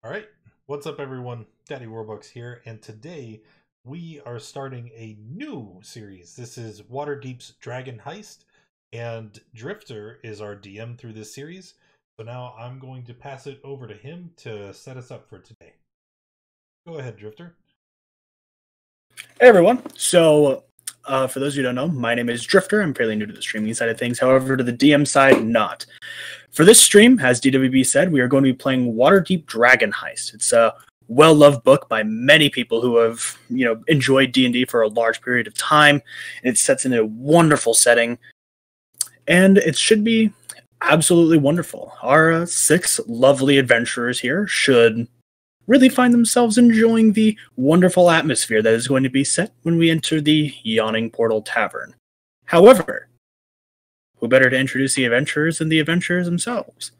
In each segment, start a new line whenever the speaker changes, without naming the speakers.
All right, what's up, everyone? Daddy Warbucks here, and today we are starting a new series. This is Waterdeep's Dragon Heist, and Drifter is our DM through this series. So now I'm going to pass it over to him to set us up for today. Go ahead, Drifter.
Hey everyone. For those who don't know, my name is Drifter. I'm fairly new to the streaming side of things. However, to the DM side, not. For this stream, as DWB said, we are going to be playing Waterdeep Dragon Heist. It's a well-loved book by many people who have, enjoyed D&D for a large period of time. And it sets in a wonderful setting. And it should be absolutely wonderful. Our 6 lovely adventurers here should really find themselves enjoying the wonderful atmosphere that is going to be set when we enter the Yawning Portal Tavern. However, who better to introduce the adventurers than the adventurers themselves?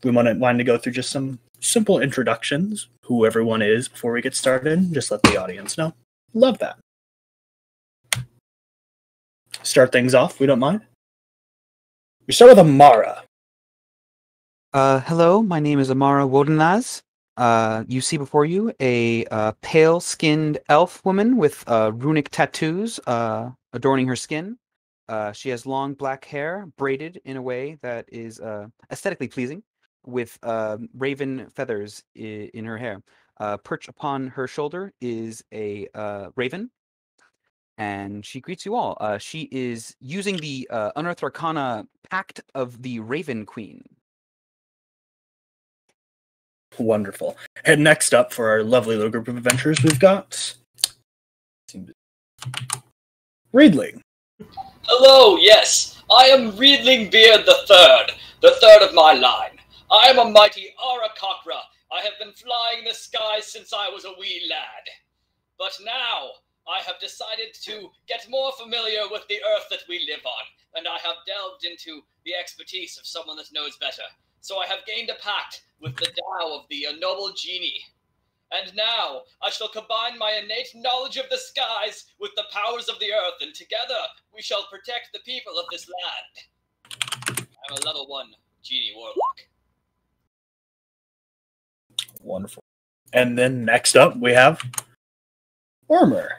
We want to go through just some simple introductions, who everyone is, before we get started. Just let the audience know. Love that. Start things off, we don't mind. We start with Amara.
Hello, my name is Amara Wodenaz. You see before you a pale-skinned elf woman with runic tattoos adorning her skin. She has long black hair, braided in a way that is aesthetically pleasing, with raven feathers in her hair. Perched upon her shoulder is a raven, and she greets you all. She is using the Unearthed Arcana Pact of the Raven Queen.
Wonderful. And next up for our lovely little group of adventurers, we've got Reedling.
Hello, yes, I am Reedling Beard the third of my line. I am a mighty Arakakra. I have been flying the skies since I was a wee lad. But now, I have decided to get more familiar with the earth that we live on, and I have delved into the expertise of someone that knows better. So I have gained a pact with the Tao of the noble genie. And now I shall combine my innate knowledge of the skies with the powers of the earth, and together we shall protect the people of this land. I'm a level 1 genie warlock.
Wonderful. And then next up we have Ormer.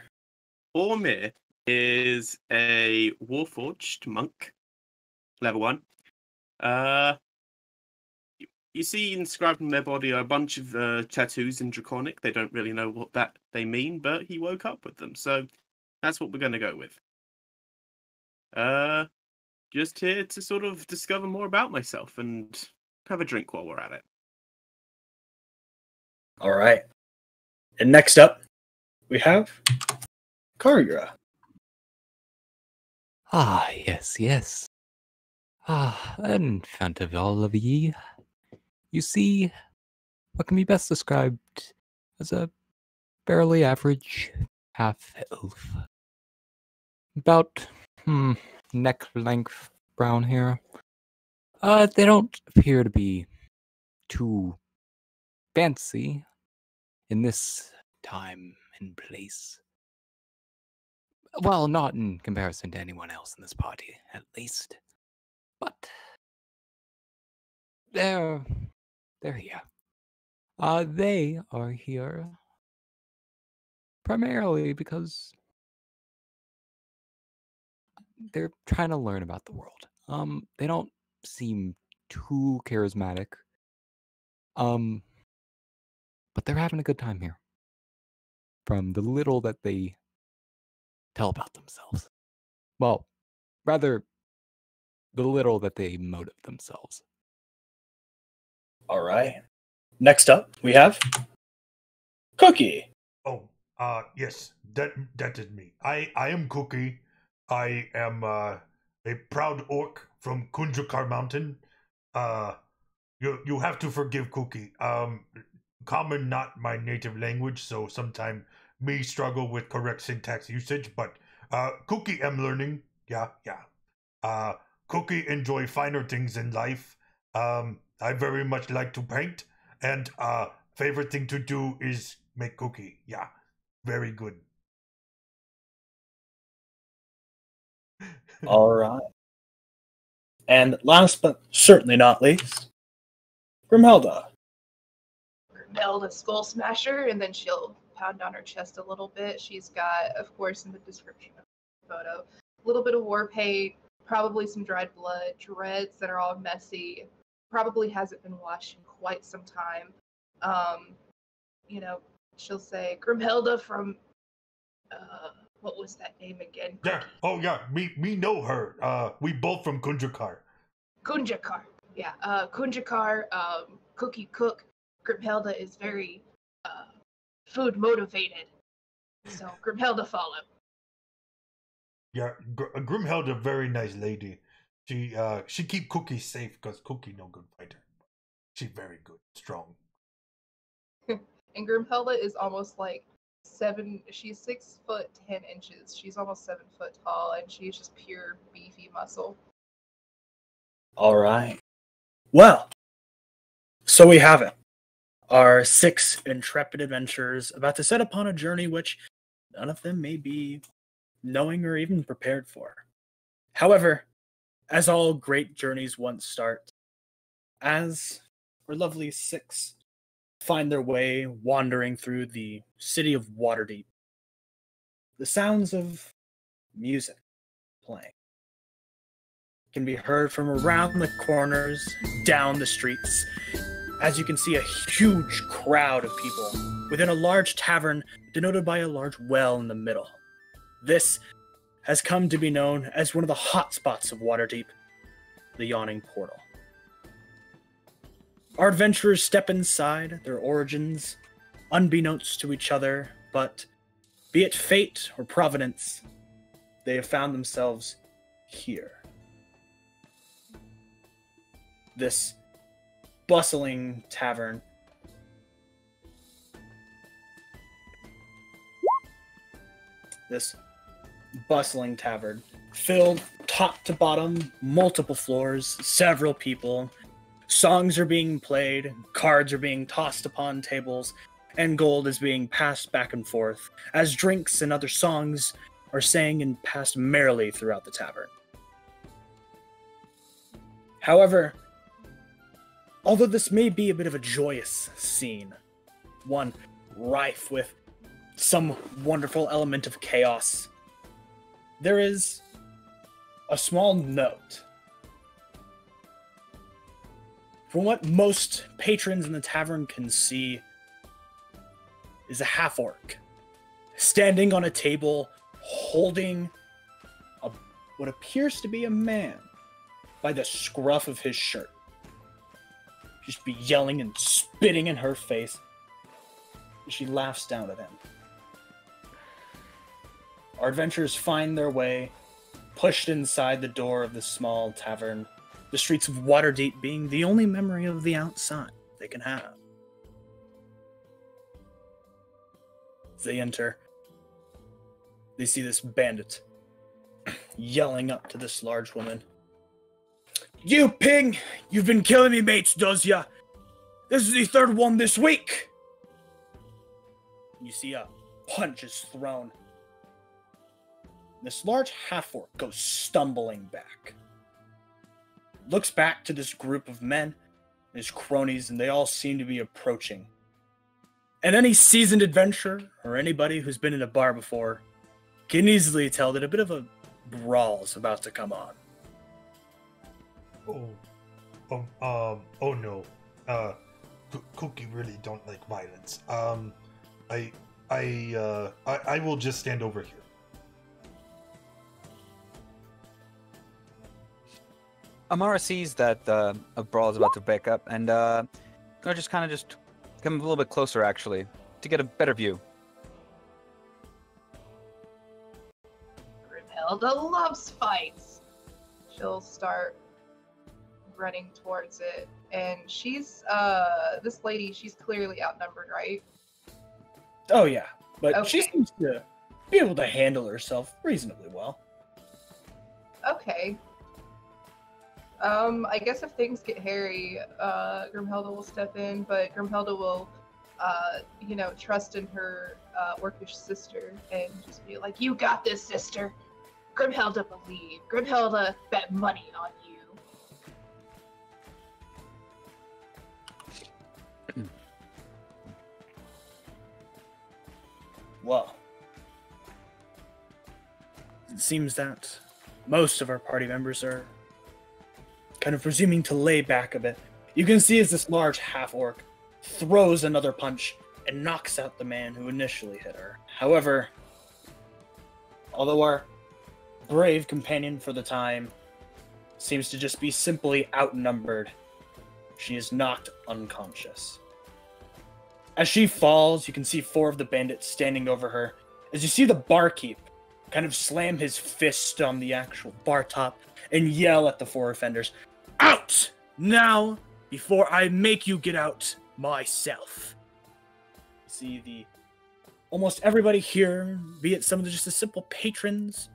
Ormir is a Warforged monk, level 1. You see inscribed on their body are a bunch of tattoos in Draconic. They don't really know what they mean, but he woke up with them, so that's what we're going to go with. Just here to sort of discover more about myself and have a drink while we're at it.
All right. And next up, we have Cargura.
Yes. In front of all of ye, you see what can be best described as a fairly average half-elf. About, neck-length brown hair. They don't appear to be too fancy in this time and place. Well, not in comparison to anyone else in this party, at least. But they're here. They are here primarily because they're trying to learn about the world. They don't seem too charismatic. But they're having a good time here. From the little that they tell about themselves. Well, rather, the little that they motive themselves.
All right. Next up, we have Cookie.
Oh, yes, that is me. I am Cookie. I am a proud orc from Kunjakar Mountain. You have to forgive Cookie. Common not my native language, so sometimes me struggle with correct syntax usage, but Cookie am learning. Yeah. Cookie enjoy finer things in life. I very much like to paint, and favorite thing to do is make cookie. Yeah, very good.
All right. And last but certainly not least, Grimhelda.
Grimhilda Skull Smasher, and then she'll pound on her chest a little bit. She's got, of course, in the description of the photo, a little bit of war paint, probably some dried blood, dreads that are all messy, probably hasn't been washed in quite some time. She'll say, Grimhilda from, what was that name again?
Yeah. Oh, yeah. Me know her. We both from Kunjakar.
Kunjakar. Yeah. Kunjakar, cookie cook. Grimhilda is very, food motivated. So Grimhilda follow.
Yeah, Grimhilda, very nice lady. She keep Cookie safe because Cookie no good fighter. She very good, strong.
And Grimhilda is almost like she's 6'10". She's almost 7 foot tall, and she's just pure beefy muscle.
All right. Well, so we have it. Our 6 intrepid adventurers about to set upon a journey which none of them may be knowing or even prepared for. However, as all great journeys once start, as our lovely 6 find their way wandering through the city of Waterdeep, the sounds of music playing can be heard from around the corners, down the streets, as you can see a huge crowd of people within a large tavern denoted by a large well in the middle. This has come to be known as one of the hot spots of Waterdeep, the Yawning Portal. Our adventurers step inside, their origins, unbeknownst to each other, but be it fate or providence, they have found themselves here. This bustling tavern filled top to bottom, multiple floors, several people. Songs are being played, cards are being tossed upon tables, and gold is being passed back and forth as drinks and other songs are sang and passed merrily throughout the tavern. However, although this may be a bit of a joyous scene, one rife with some wonderful element of chaos, there is a small note. From what most patrons in the tavern can see, is a half-orc standing on a table holding what appears to be a man by the scruff of his shirt. Just be yelling and spitting in her face. She laughs down at him. Our adventurers find their way, pushed inside the door of the small tavern, the streets of Waterdeep being the only memory of the outside they can have. As they enter, they see this bandit yelling up to this large woman. You pig! You've been killing me mates, does ya? This is the 3rd one this week! You see a punch is thrown. This large half-orc goes stumbling back. Looks back to this group of men, his cronies, and they all seem to be approaching. And any seasoned adventurer, or anybody who's been in a bar before, can easily tell that a bit of a brawl is about to come on.
Oh no. Cookie really don't like violence. I will just stand over here.
Amara sees that a brawl is about to break up, and just come a little bit closer, actually, to get a better view.
Grimhilda loves fights. She'll start running towards it, and she's this lady. She's clearly outnumbered, right?
Oh yeah, but
Okay.
She seems to be able to handle herself reasonably well.
Okay. I guess if things get hairy, Grimhilda will step in, but Grimhilda will, trust in her orcish sister and just be like, "You got this, sister. Grimhilda believe. Grimhilda bet money on you."
Well, it seems that most of our party members are kind of presuming to lay back a bit. You can see as this large half-orc throws another punch and knocks out the man who initially hit her. However, although our brave companion for the time seems to just be simply outnumbered, she is knocked unconscious. As she falls, you can see 4 of the bandits standing over her. As you see the barkeep kind of slam his fist on the actual bar top and yell at the 4 offenders, "Out! Now, before I make you get out myself." You see almost everybody here, be it some of just the simple patrons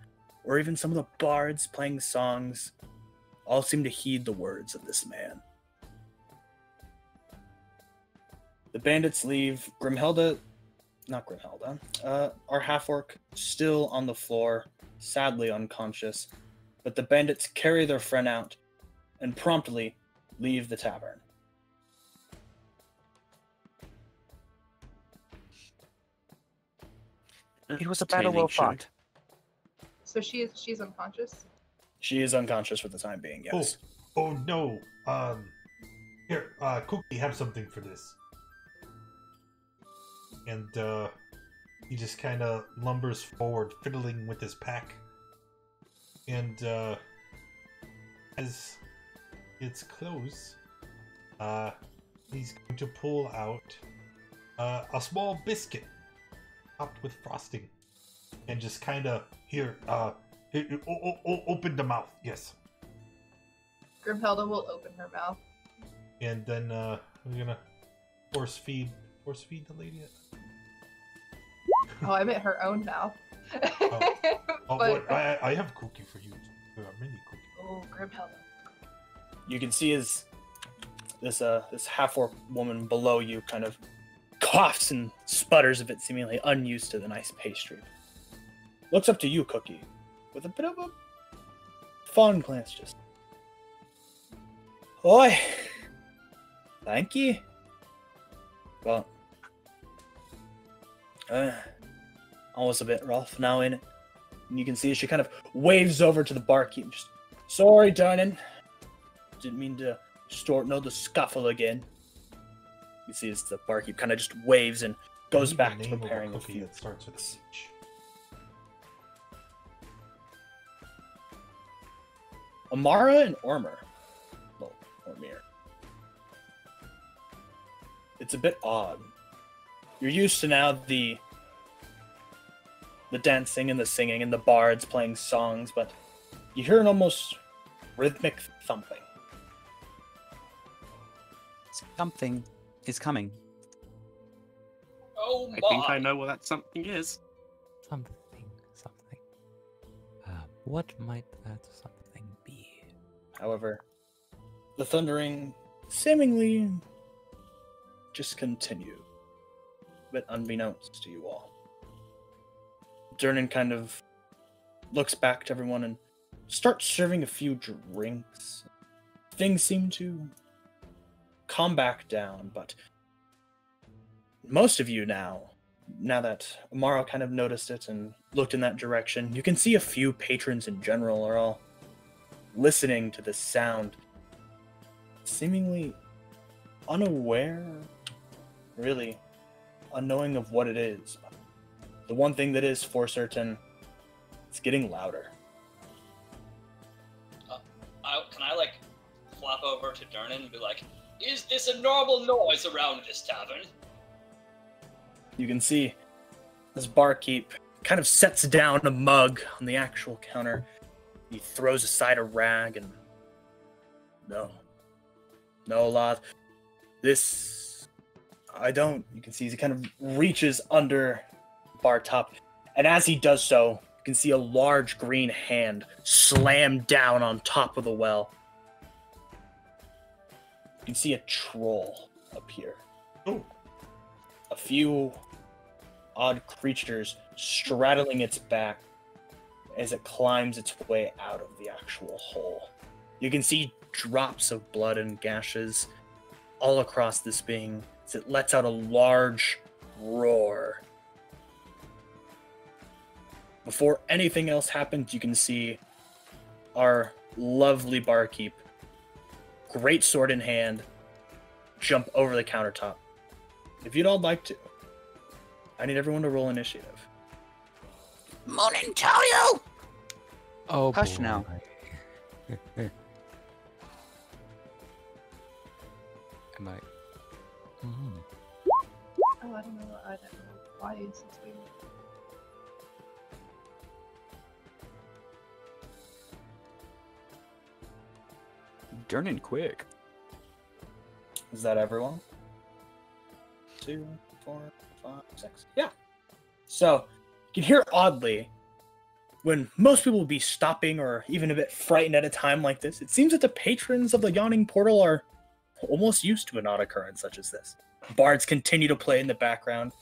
or even some of the bards playing songs, all seem to heed the words of this man. The bandits leave. Our half-orc still on the floor, sadly unconscious, but the bandits carry their friend out and promptly leave the tavern.
It was a battle well fought.
So she's unconscious?
She is unconscious for the time being, yes.
Oh no. Here, Cookie, have something for this. And he just kind of lumbers forward, fiddling with his pack. And as it's close, he's going to pull out a small biscuit topped with frosting, and just kind of open the mouth. Yes.
Grimhilda will open her mouth.
And then we're gonna force feed the lady.
Oh, I meant her own mouth.
But I have cookie for you. Mini cookie.
Oh, Grimhilda.
You can see as this half-orc woman below you kind of coughs and sputters a bit, seemingly unused to the nice pastry. Looks up to you, Cookie, with a bit of a fond glance. Just, oi, thank you. Well, almost a bit rough now, ain't it? And you can see she kind of waves over to the barkeep. Just, sorry, darling. Didn't mean to start another scuffle again. You see as the barkeep kind of just waves and goes back to preparing a few.
That starts with H.
Amara and Ormer. Well, Ormir. It's a bit odd. You're used to now the dancing and the singing and the bards playing songs, but you hear an almost rhythmic thumping.
Something is coming.
Oh my!
I think I know what that something is.
Something. What might that something be?
However, the thundering seemingly just continued, but unbeknownst to you all. Durnan kind of looks back to everyone and starts serving a few drinks. Things seem to calm back down, but most of you now that Amara kind of noticed it and looked in that direction, you can see a few patrons in general are all listening to this sound, seemingly unaware, really unknowing of what it is. But the one thing that is for certain, it's getting louder.
Can I flop over to Durnan and be like, is this a normal noise around this tavern?
You can see this barkeep kind of sets down a mug on the actual counter. He throws aside a rag and... No, lad. This... I don't... You can see he kind of reaches under the bar top. And as he does so, you can see a large green hand slam down on top of the well. You can see a troll appear.
Oh.
A few odd creatures straddling its back as it climbs its way out of the actual hole. You can see drops of blood and gashes all across this being as it lets out a large roar. Before anything else happens, you can see our lovely barkeep, great sword in hand, jump over the countertop. If you'd all like to, I need everyone to roll initiative.
Morning, tell you!
Oh,
Hush
boy.
now.
Am I?
Oh, I don't know. I don't know why is this weird.
Durnin quick.
Is that everyone? 2, 4, 5, 6. Yeah. So, you can hear oddly, when most people would be stopping or even a bit frightened at a time like this, it seems that the patrons of the Yawning Portal are almost used to an odd occurrence such as this. Bards continue to play in the background.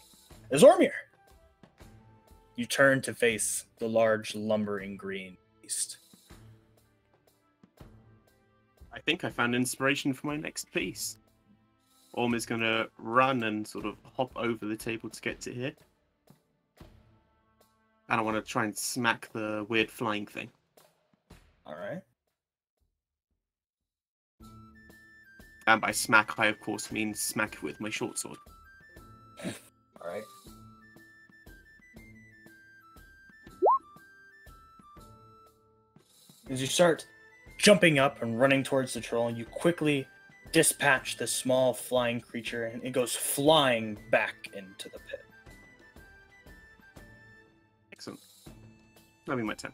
As Ormir, you turn to face the large, lumbering green beast.
I think I found inspiration for my next piece. Orm is going to run and sort of hop over the table to get to here. And I want to try and smack the weird flying thing.
All right.
And by smack, I of course mean smack with my short sword.
All right. As you start jumping up and running towards the troll, you quickly dispatch the small flying creature, and it goes flying back into the pit.
Excellent. That'll be my turn.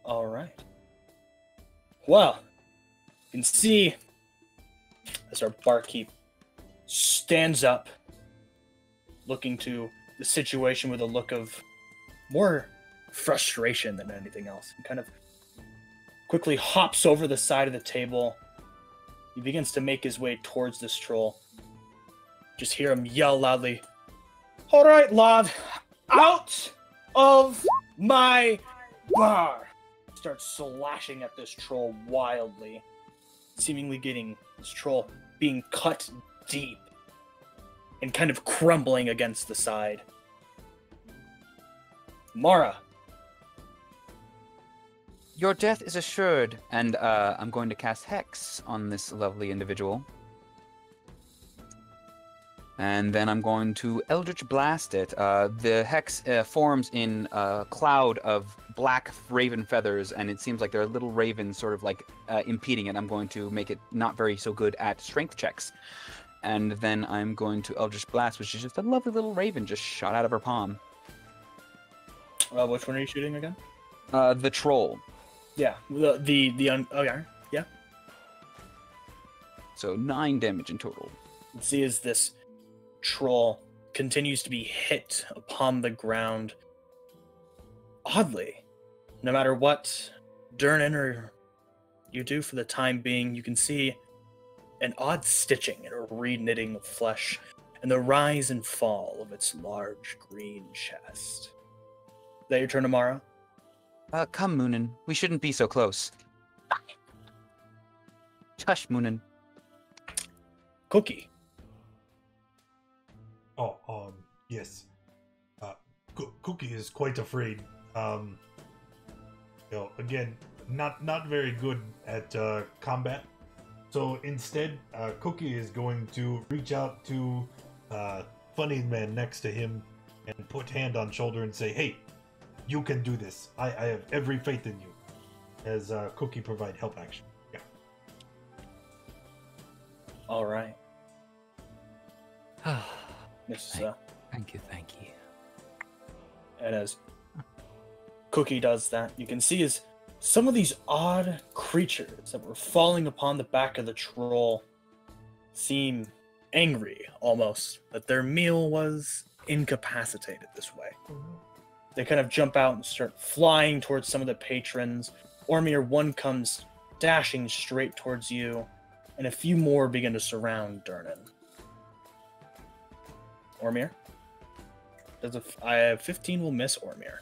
All right. Well, you can see as our barkeep stands up, looking to the situation with a look of more frustration than anything else, and kind of quickly hops over the side of the table. He begins to make his way towards this troll. Just hear him yell loudly, "All right, lad, out of my bar!" Starts slashing at this troll wildly, seemingly getting this troll being cut deep and kind of crumbling against the side. Mara.
Your death is assured, and I'm going to cast Hex on this lovely individual. And then I'm going to Eldritch Blast it. The Hex forms in a cloud of black raven feathers, and it seems like there are little ravens sort of like impeding it. I'm going to make it not very so good at strength checks. And then I'm going to Eldritch Blast, which is just a lovely little raven just shot out of her palm.
Which one are you shooting again?
The troll.
Yeah, yeah.
So 9 damage in total.
You see as this troll continues to be hit upon the ground. Oddly, no matter what Durnan or you do for the time being, you can see an odd stitching and a re-knitting of flesh and the rise and fall of its large green chest. Is that your turn tomorrow?
Come, Moonin. We shouldn't be so close. Hush, Moonin.
Cookie.
Oh, yes. Cookie is quite afraid. Again, not very good at combat. So instead, Cookie is going to reach out to Funny Man next to him and put hand on shoulder and say, "Hey, you can do this. I have every faith in you." As Cookie provide help action. Yeah.
All right. This is,
Thank you.
and as Cookie does that, you can see as some of these odd creatures that were falling upon the back of the troll seem angry, almost, that their meal was incapacitated this way. They kind of jump out and start flying towards some of the patrons. Ormir, one comes dashing straight towards you, and a few more begin to surround Durnan. Ormir? I have 15 will miss Ormir.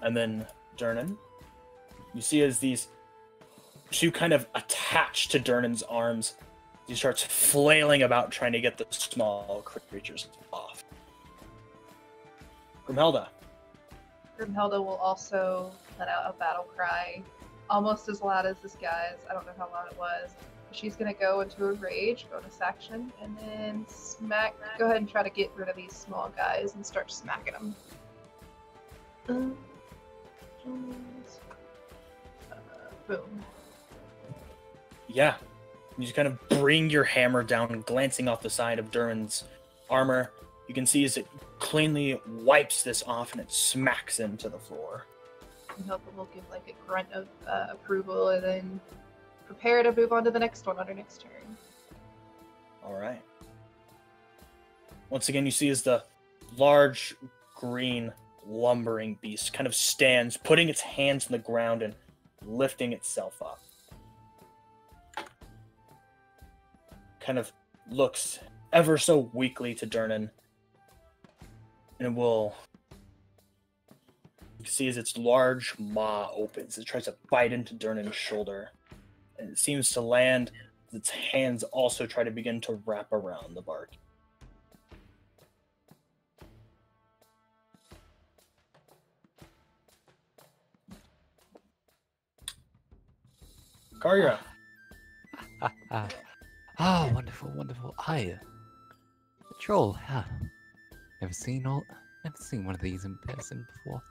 And then Durnan. You see as these two kind of attach to Durnan's arms, he starts flailing about trying to get the small creatures off. Grimhelda.
Grimhelda will also let out a battle cry, almost as loud as this guy's. I don't know how loud it was. She's gonna go into a rage, bonus action, and then smack. Go ahead and try to get rid of these small guys and start smacking them. Boom.
Yeah. You just kind of bring your hammer down, glancing off the side of Durin's armor. You can see as it cleanly wipes this off and it smacks into the floor.
Grimhelda will give like a grunt of approval and then prepare to move on to the next one on her next turn.
All right. Once again, you see as the large green lumbering beast kind of stands, putting its hands in the ground and lifting itself up. Kind of looks ever so weakly to Durnan. And it will... You can see as its large maw opens, it tries to bite into Durnan's shoulder. And it seems to land as its hands also try to begin to wrap around the bark. Cargura.
Ah, wonderful, wonderful. The troll. Never seen one of these in person before.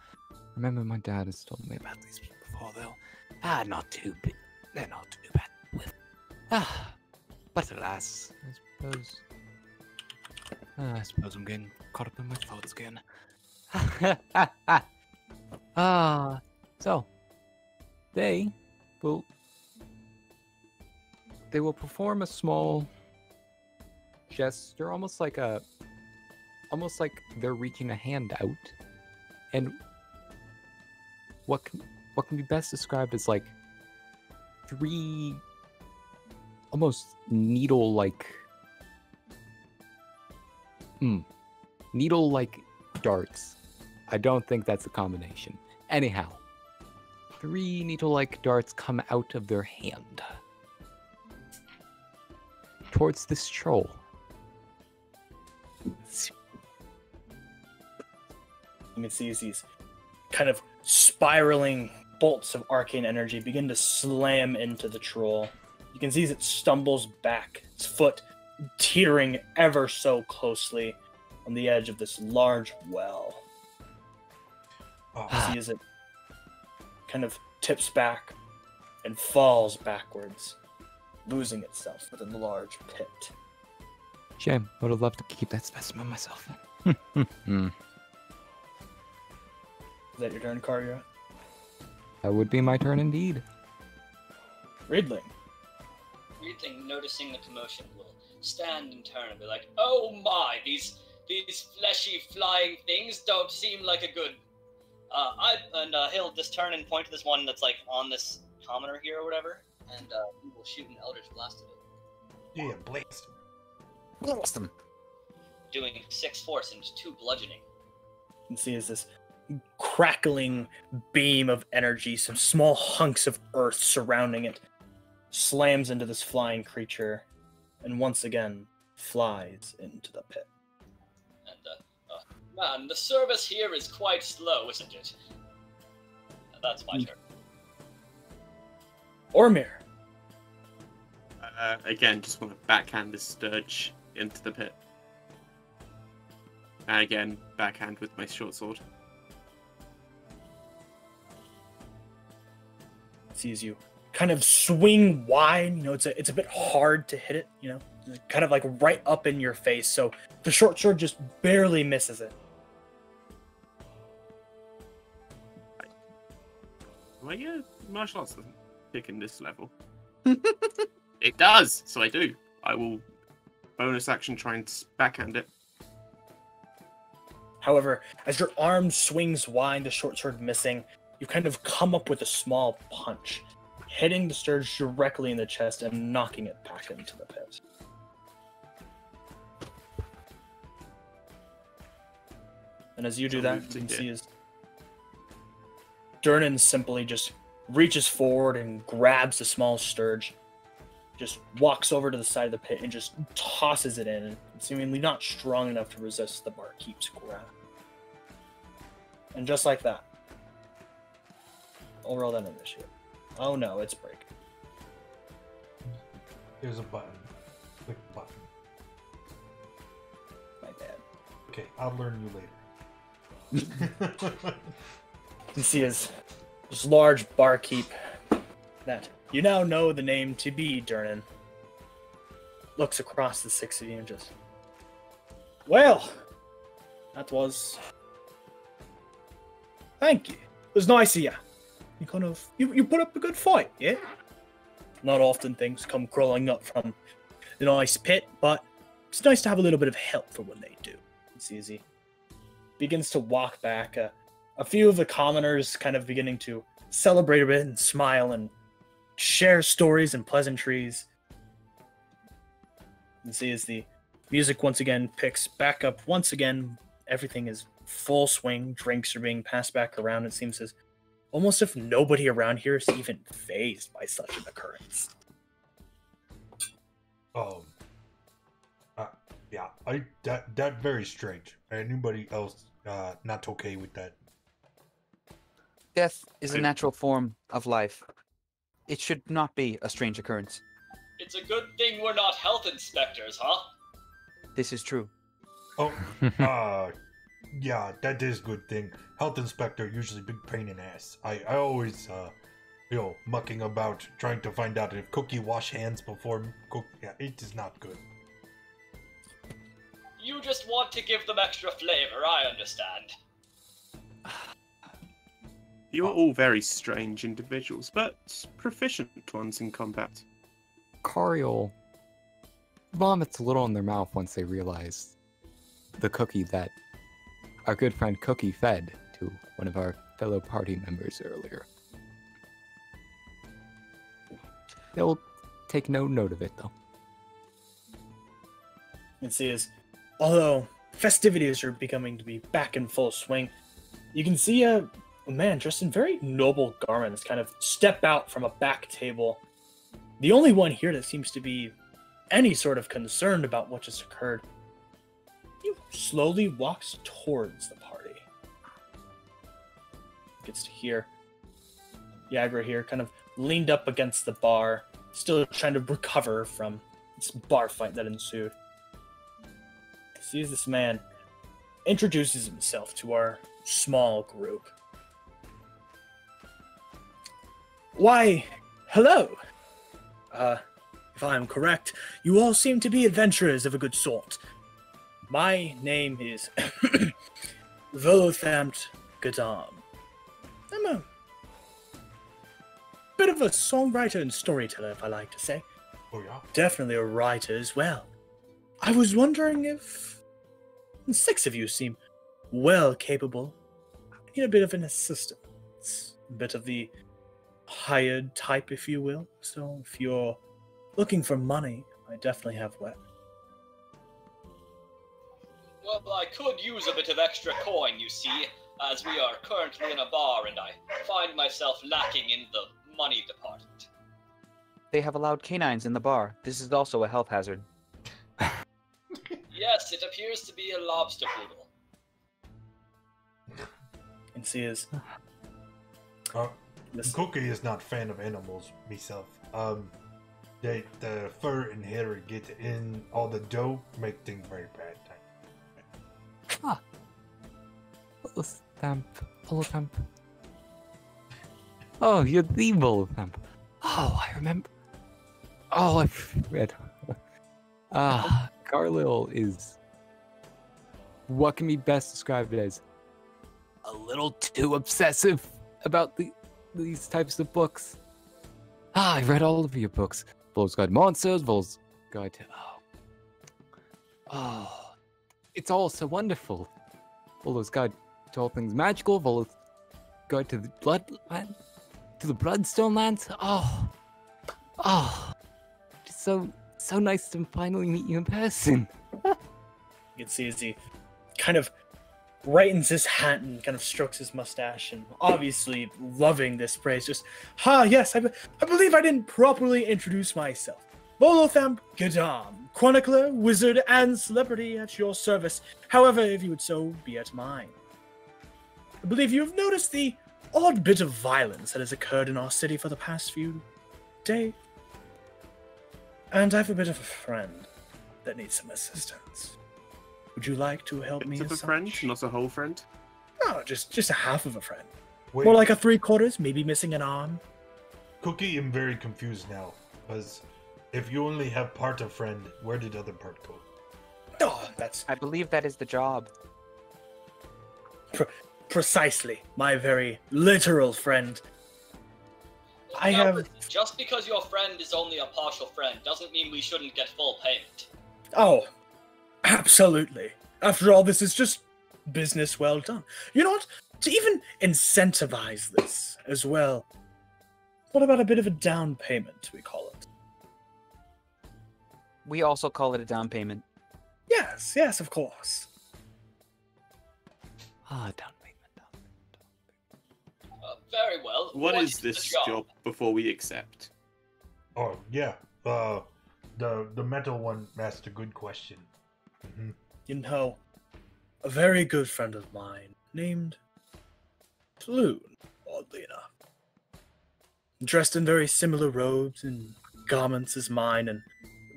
Remember my dad has told me about these before, though. Not too bad. They're not too bad. But alas, I suppose I'm getting caught up in my thoughts again. So they will perform a small gesture, almost like they're reaching a hand out, and what can be best described as like 3 almost needle-like darts. I don't think that's a combination. Anyhow, 3 needle-like darts come out of their hand towards this troll.
You can see as these kind of spiraling bolts of arcane energy begin to slam into the troll. You can see as it stumbles back, its foot teetering ever so closely on the edge of this large well. You see as it kind of tips back and falls backwards, losing itself within the large pit.
Shame. Would have loved to keep that specimen myself.
Is that your turn, Cargura?
That would be my turn indeed.
Riedling.
Riedling, noticing the commotion, will stand in turn and be like, "Oh my, these fleshy flying things don't seem like a good." He'll just turn and point to this one that's like on this commoner here or whatever, and he will shoot an Eldritch Blast at it.
Yeah, blast.
Blast them.
Doing 6 force and 2 bludgeoning.
You can see as this crackling beam of energy, some small hunks of earth surrounding it, slams into this flying creature, and once again flies into the pit.
And man, the service here is quite slow, isn't it? That's my turn.
Ormir.
Again, just want to backhand this Sturge into the pit. And again, backhand with my short sword.
Sees you kind of swing wide, it's a bit hard to hit it, kind of like right up in your face, so the short sword just barely misses it.
Well, yeah, martial arts doesn't pick in this level. It does, so I do. I will bonus action try and backhand it.
However, as your arm swings wide, the short sword missing, you kind of come up with a small punch, hitting the Sturge directly in the chest and knocking it back into the pit. And as you do that, you can see as Durnan simply just reaches forward and grabs the small Sturge, just walks over to the side of the pit and just tosses it in, seemingly not strong enough to resist the barkeep's grab. And just like that, I'll roll that initiative. Oh no, it's breaking.
There's a button. Click the button.
My bad.
Okay, I'll learn you later.
You see his large barkeep that you now know the name to be Durnan. Looks across the six of you and just, well, that was. Thank you. It was nice of you. You kind of you put up a good fight, yeah. Not often things come crawling up from the nice pit, but it's nice to have a little bit of help for when they do. It's easy. Begins to walk back. A few of the commoners kind of beginning to celebrate a bit and smile and share stories and pleasantries. You see as the music once again picks back up. Once again, everything is full swing. Drinks are being passed back around. It seems as almost if nobody around here is even fazed by such an occurrence.
Yeah, that very strange. Anybody else not okay with that?
Death is a natural form of life. It should not be a strange occurrence.
It's a good thing we're not health inspectors, huh?
This is true.
Oh, yeah, that is a good thing. Health inspector usually big pain in ass. I always mucking about trying to find out if Cookie wash hands before cook. Yeah, it is not good.
You just want to give them extra flavor, I understand.
You are all very strange individuals, but proficient ones in combat.
Cariel vomits a little in their mouth once they realize the cookie that our good friend Cookie fed to one of our fellow party members earlier. They'll take no note of it, though.
You can see as, although festivities are becoming to be back in full swing, you can see a man dressed in very noble garments kind of step out from a back table. The only one here that seems to be any sort of concerned about what just occurred. He slowly walks towards the party. Gets to hear Yagra here kind of leaned up against the bar, still trying to recover from this bar fight that ensued. Sees this man, introduces himself to our small group. Why, hello. If I am correct, you all seem to be adventurers of a good sort. My name is Volothamt Gadam. I'm a bit of a songwriter and storyteller, if I like to say.
Oh yeah?
Definitely a writer as well. I was wondering if the six of you seem well capable. I need a bit of an assistance. A bit of the hired type, if you will. So if you're looking for money, I definitely have that.
Well, I could use a bit of extra coin, you see, as we are currently in a bar and I find myself lacking in the money department.
They have allowed canines in the bar. This is also a health hazard.
Yes, it appears to be a lobster poodle.
And see is
Cookie is not fan of animals myself. The fur and hair get in all the dough, make things very bad.
Ah. Volothamp. Oh, you're the Volothamp. Oh, I remember. Oh, I read. Carlil is what can be best described as a little too obsessive about these types of books. I've read all of your books. Vol's Guide to Monsters, Vol's Guide to... Oh, it's all so wonderful. Vol's Guide to all things magical, Vol's Guide to the Bloodland, to the Bloodstone Lands. It's so nice to finally meet you in person.
You can see as he kind of brightens his hat and kind of strokes his mustache and obviously loving this praise. Just, yes, I believe I didn't properly introduce myself. Volothamp Gadam, chronicler, wizard, and celebrity at your service. However, if you would so be at mine. I believe you have noticed the odd bit of violence that has occurred in our city for the past few days. And I have a bit of a friend that needs some assistance. Would you like to help me?
Bit of a friend, not a whole friend.
No, just a half of a friend.
Wait,
More like a 3/4, maybe missing an arm.
Cookie, I'm very confused now. Because if you only have part of friend, where did other part go?
Oh, that's
I believe that is the job.
precisely my very literal friend. I
Now,
have...
Just because your friend is only a partial friend doesn't mean we shouldn't get full payment.
Oh, absolutely. After all, this is just business well done. You know what? To even incentivize this as well, what about a bit of a down payment, we call it?
We also call it a down payment.
Yes, of course.
Ah, down payment.
Very well.
What is
the
this job before we accept?
Oh, yeah. The metal one asked a good question. Mm-hmm.
You know, a very good friend of mine named Floon, oddly enough. Dressed in very similar robes and garments as mine, and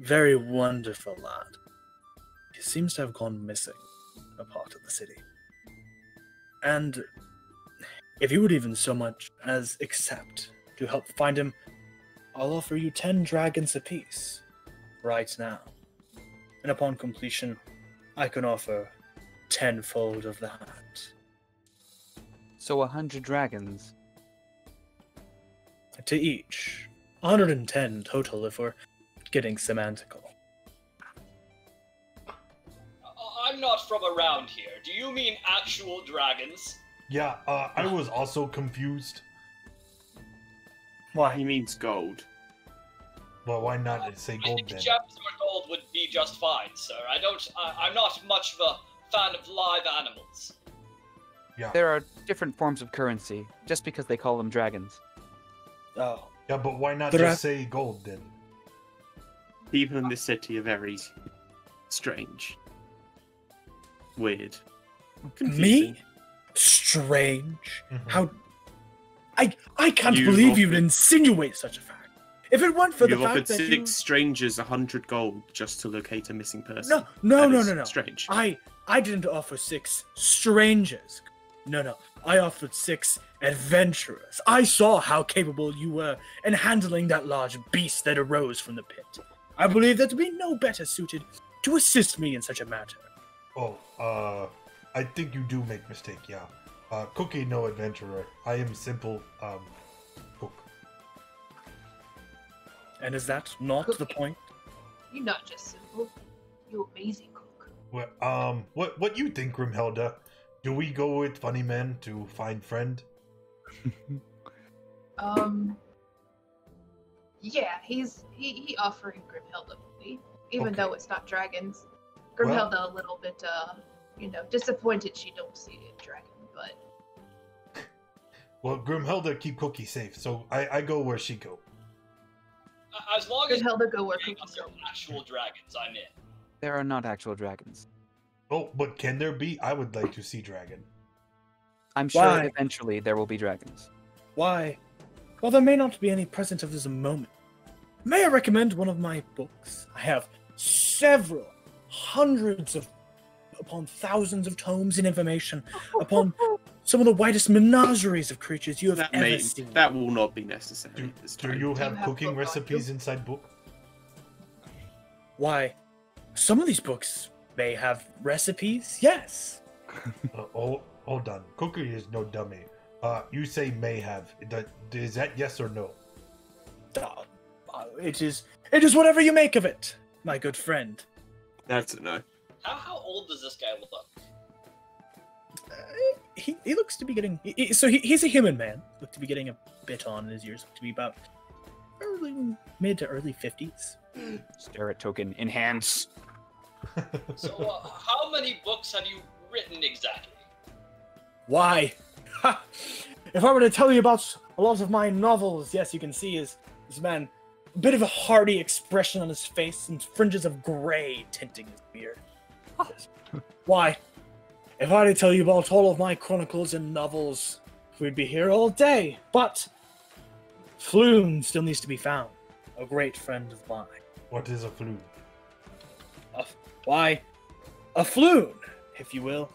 very wonderful lad. He seems to have gone missing a part of the city. And if you would even so much as accept to help find him, I'll offer you 10 dragons apiece right now. And upon completion, I can offer tenfold of that.
So 100 dragons.
To each. 110 total if we're getting semantical.
I'm not from around here. Do you mean actual dragons?
Yeah, I was also confused.
Why?
He means gold.
Well, why not say
I
gold
think
then?
gems or gold would be just fine, sir. I'm not much of a fan of live animals.
Yeah.
There are different forms of currency, just because they call them dragons.
Oh.
Yeah, but why not
There
just say gold then?
People in this city are very strange. Weird. Confusing.
Me? Strange?
Mhm.
How... I can't
You
believe you'd
offered-
insinuate such a fact. If it weren't for the
You've offered
fact that
6
you...
strangers 100 gold just to locate a missing person.
No.
That is strange.
I didn't offer 6 strangers. No. I offered 6 adventurers. I saw how capable you were in handling that large beast that arose from the pit. I believe that to be no better suited to assist me in such a matter.
Oh, I think you do make mistake, yeah. Cookie, no adventurer. I am simple, cook.
And is that not the point?
You're not just simple. You're amazing cook.
Well, what you think, Grimhilda? Do we go with Funny Man to find friend?
Yeah, he offering Grimhilda movie, even
Okay.
though it's not dragons. Grimhilda a little bit, disappointed she don't see a dragon, but
Well, Grimhilda keep Cookie safe, so I go where she go.
As long as
Grimhilda go where
there
Cookie's
are
go.
actual dragons, I'm in.
There are not actual dragons.
Oh, but can there be? I would like to see dragon.
I'm sure
Why?
eventually there will be dragons.
Why? Well, there may not be any present of this moment. May I recommend one of my books? I have several hundreds upon thousands of tomes and information upon some of the widest menageries of creatures you have ever seen.
That will not be necessary
Do,
this
do
time.
you have
have
cooking
book on
recipes
you?
inside book?
Why? Some of these books may have recipes, yes.
Hold on. Cookie is no dummy. You say may have. Is that yes or no?
It is whatever you make of it, my good friend.
That's a no.
How old does this guy look?
He looks to be getting... He's a human man. Look to be getting a bit on in his years. Look to be about mid to early 50s.
Stare at token in hands.
So, how many books have you written exactly?
Why? Ha! If I were to tell you about a lot of my novels, yes, you can see this man, a bit of a hardy expression on his face and fringes of gray tinting his beard. Why? if I had to tell you about all of my chronicles and novels, we'd be here all day. But Floon still needs to be found. A great friend of mine.
What is a Floon?
Why, a Floon, if you will,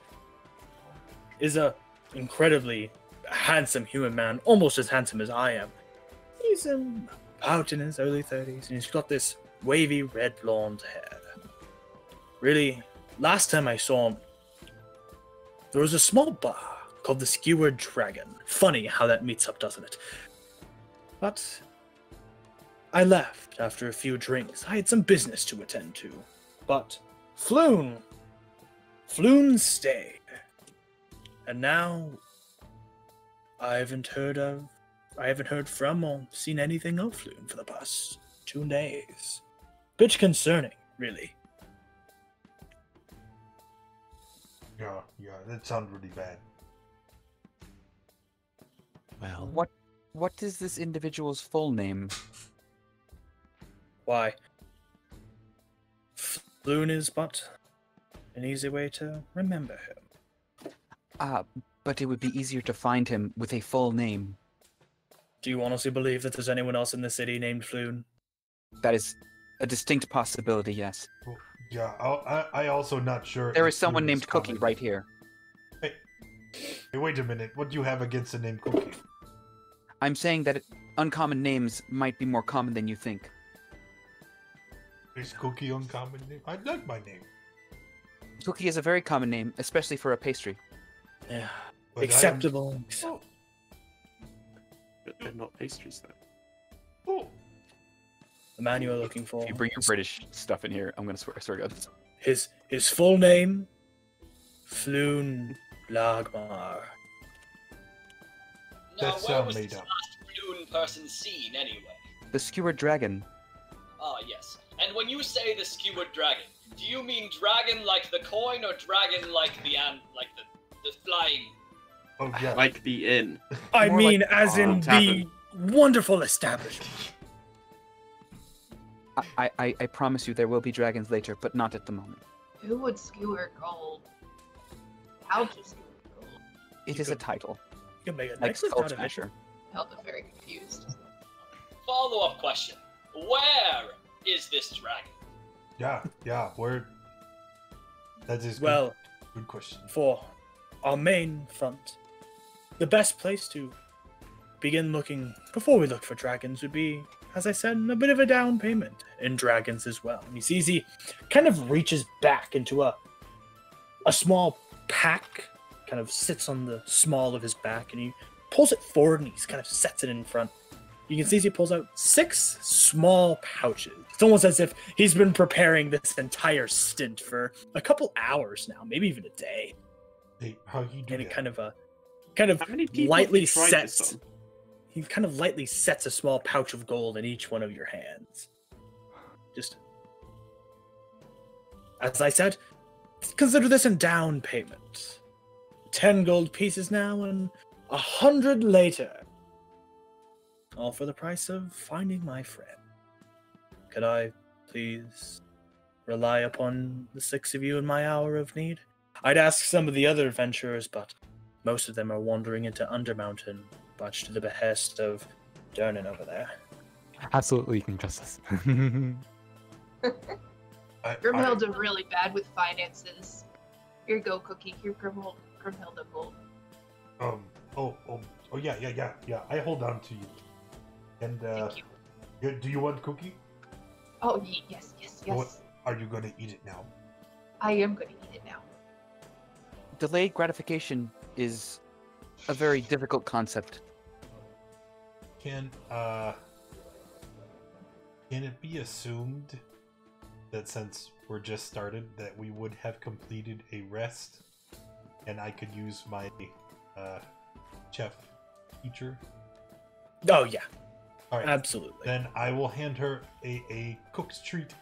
is a incredibly handsome human man, almost as handsome as I am. He's out in his early 30s, and he's got this wavy red blonde hair. Really, last time I saw him, there was a small bar called the Skewered Dragon. Funny how that meets up, doesn't it? But I left after a few drinks. I had some business to attend to. But Floon stayed. And now I haven't heard from or seen anything of Floon for the past 2 days. Bit concerning, really.
Yeah, that sounds really bad.
Well,
What is this individual's full name?
Why? Floon is but an easy way to remember him.
But it would be easier to find him with a full name.
Do you honestly believe that there's anyone else in the city named Floon?
That is a distinct possibility, yes.
Well, yeah, I also not sure.
There
if
is someone
Floon
named Cookie
common.
right here.
Hey, wait a minute. What do you have against the name Cookie?
I'm saying that uncommon names might be more common than you think.
Is Cookie uncommon name? I like my name.
Cookie is a very common name, especially for a pastry.
Yeah.
But
Acceptable.
But they're not pastries, though.
Oh,
The man you are looking for.
If you bring your British stuff in here, I'm gonna swear to God.
His full name, Floon Blagmar.
Now,
That
where
sound
was
made
this
up.
last Floon person seen, anyway?
The Skewered Dragon.
Ah, yes. And when you say the Skewered Dragon, do you mean dragon like the coin, or dragon like the flying?
oh yeah.
Like the inn.
I
More
mean,
like
as in
tavern.
the wonderful establishment.
I promise you there will be dragons later, but not at the moment.
Who would skewer gold? How to skewer gold?
It is a title.
You can make a
Like
necklace
Skull
out of it.
Smasher.
Held am very confused.
Follow-up question. Where is this dragon?
Yeah, where? That is
Well,
good question.
for our main front, the best place to begin looking before we look for dragons would be, as I said, a bit of a down payment in dragons as well. And he sees he kind of reaches back into a small pack, kind of sits on the small of his back, and he pulls it forward and he kind of sets it in front. You can see as he pulls out 6 small pouches. It's almost as if he's been preparing this entire stint for a couple hours now, maybe even a day.
Hey, how you do
And it
that?
kind of
How many people
lightly
have you tried this
sets.
on?
He kind of lightly sets a small pouch of gold in each one of your hands. Just, as I said, consider this a down payment. 10 gold pieces now and 100 later. All for the price of finding my friend. Could I please rely upon the 6 of you in my hour of need? I'd ask some of the other adventurers, but most of them are wandering into Undermountain, much to the behest of Dernan over there.
absolutely, you can trust us.
Grimhilda really bad with finances. Here you go, Cookie. Here, Grimhilda gold.
Oh, yeah. I hold on to you. And
Thank you.
do you want cookie?
Oh, yes.
What, are you gonna eat it now?
I am going to eat it now.
Delayed gratification is a very difficult concept.
Can it be assumed that since we're just started that we would have completed a rest and I could use my chef teacher?
Oh, yeah,
All right.
absolutely.
Then I will hand her a cook's treat,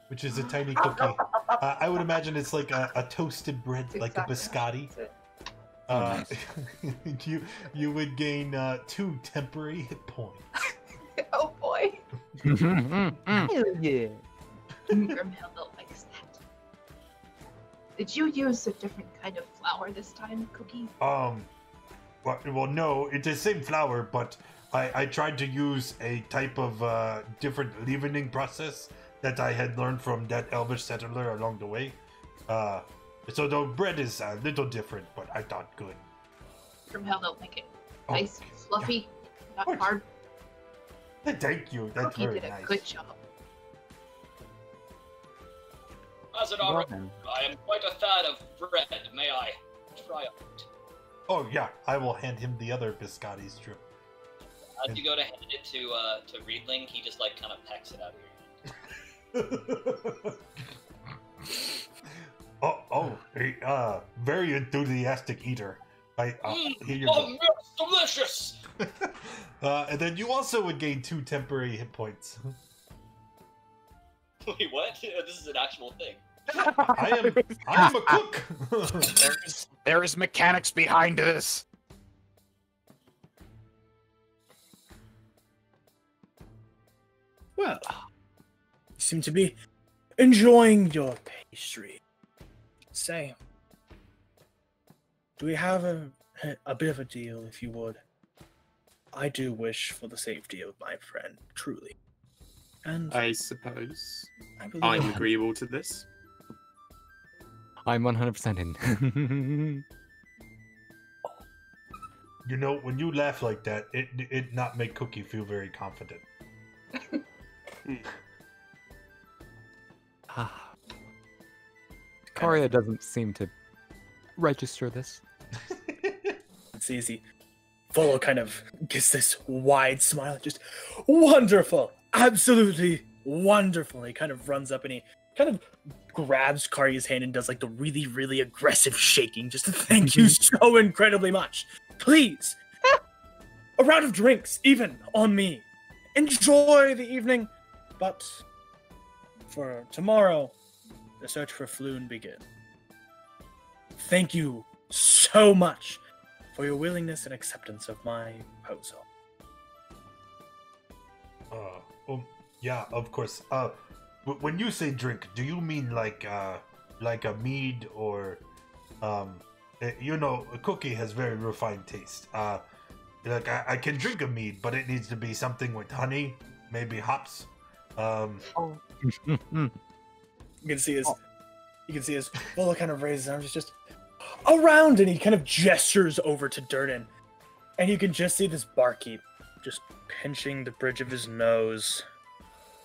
which is a tiny cookie. I would imagine it's like a toasted bread, like a biscotti.
That's it.
You would gain 2 temporary hit points.
Oh boy.
Hell yeah.
Grimhilda likes that. Did you use a different kind of flour this time, Cookie?
Well, no, it's the same flour, but I tried to use a type of different leavening process that I had learned from that elvish settler along the way. So the bread is a little different, but I thought good.
From hell, they'll make it
Oh,
nice, fluffy, not
What?
hard.
Thank you. That's
Cookie
very
did a
nice.
good job.
As an
Well
oracle,
then.
I am quite a fan of bread. May I try it?
Oh yeah, I will hand him the other biscotti strip.
As you go to hand it to Reedling, he just like kind of pecks it out of your hand.
A very enthusiastic eater. Here you
Oh,
go.
it's delicious!
And then you also would gain 2 temporary hit points.
Wait, what? This is an actual thing.
I am a cook.
There is mechanics behind this.
Well, you seem to be enjoying your pastry. Say, do we have a bit of a deal, if you would? I do wish for the safety of my friend, truly. And
I suppose
I believe
I'm agreeable to this.
I'm 100% in.
You know, when you laugh like that, it not make Cookie feel very confident.
Karia doesn't seem to register this.
it's easy. Volo kind of gets this wide smile, just wonderful, absolutely wonderful. He kind of runs up and he kind of grabs Karia's hand and does like the really, really aggressive shaking. Just thank you so incredibly much. Please, a round of drinks, even on me. Enjoy the evening, but for tomorrow, the search for Floon begin. Thank you so much for your willingness and acceptance of my proposal.
Yeah, of course. When you say drink, do you mean like a mead or, you know, a Cookie has very refined taste. Like I can drink a mead, but it needs to be something with honey, maybe hops.
You can see his Volo kind of raises his arms, just around, and he kind of gestures over to Durnan, and you can just see this barkeep just pinching the bridge of his nose,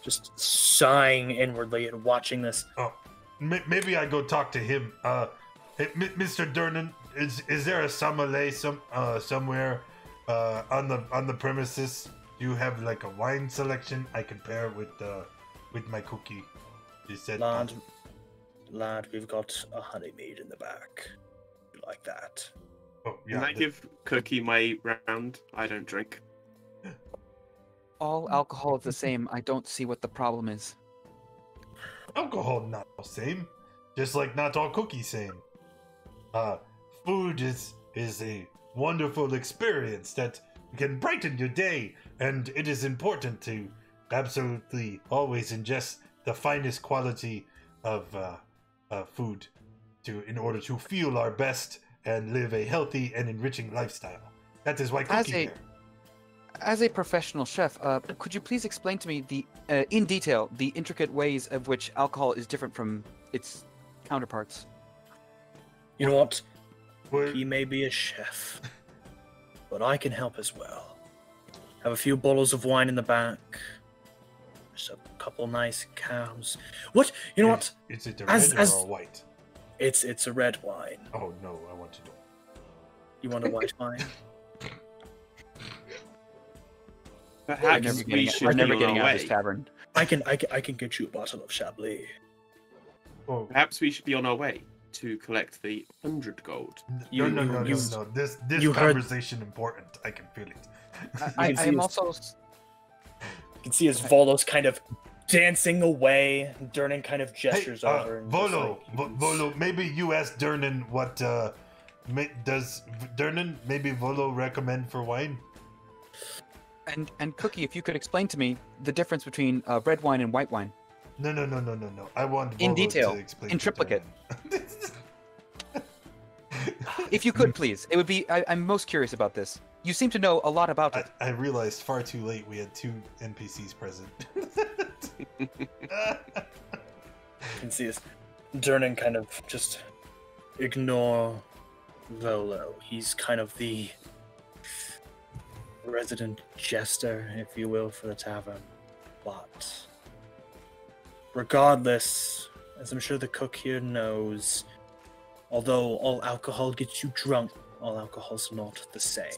just sighing inwardly and watching this.
Oh, maybe I go talk to him. Hey, Mr. Durnan, is there a sommelier somewhere on the premises? Do you have like a wine selection I can pair with my Cookie? He said,
Lad, we've got a honey mead in the back. You like that?
Oh,
Can I give Cookie my round? I don't drink.
All alcohol is the same. I don't see what the problem is.
Alcohol not the same, just like not all cookies same. Food is a wonderful experience that can brighten your day, and it is important to absolutely always ingest the finest quality of food in order to feel our best and live a healthy and enriching lifestyle. That is why cookie here.
As a professional chef, could you please explain to me in detail the intricate ways of which alcohol is different from its counterparts?
You know what?
Well,
He may be a chef, but I can help as well. Have a few bottles of wine in the back. Just a couple nice cows. What? You know what?
Is it a red or a white?
It's a red wine.
Oh no, I want to know.
You want a white wine?
We're
Perhaps
never
we
getting,
should
we're
be
never
on
getting
our
out of this
way.
tavern.
I can get you a bottle of Chablis.
Oh,
Perhaps we should be on our way to collect the 100 gold.
no.
you-
This
you heard-
conversation important. I can feel it.
I
see
am
his-
also.
You can see his Volos kind of dancing away. Durnan kind of gestures
Hey,
over. And just
Volo,
like,
Volo, maybe you ask Durnan what does Durnan maybe Volo recommend for wine?
And Cookie, if you could explain to me the difference between red wine and white wine.
No. I want
In
Volo
detail,
to explain
in
to
triplicate.
Durnan.
If you could, please. It would be. I'm most curious about this. You seem to know a lot about it.
I realized far too late we had 2 NPCs present.
You can see this. Durnan kind of just ignore Volo. He's kind of the resident jester, if you will, for the tavern. But regardless, as I'm sure the cook here knows, although all alcohol gets you drunk, all alcohol's not the same.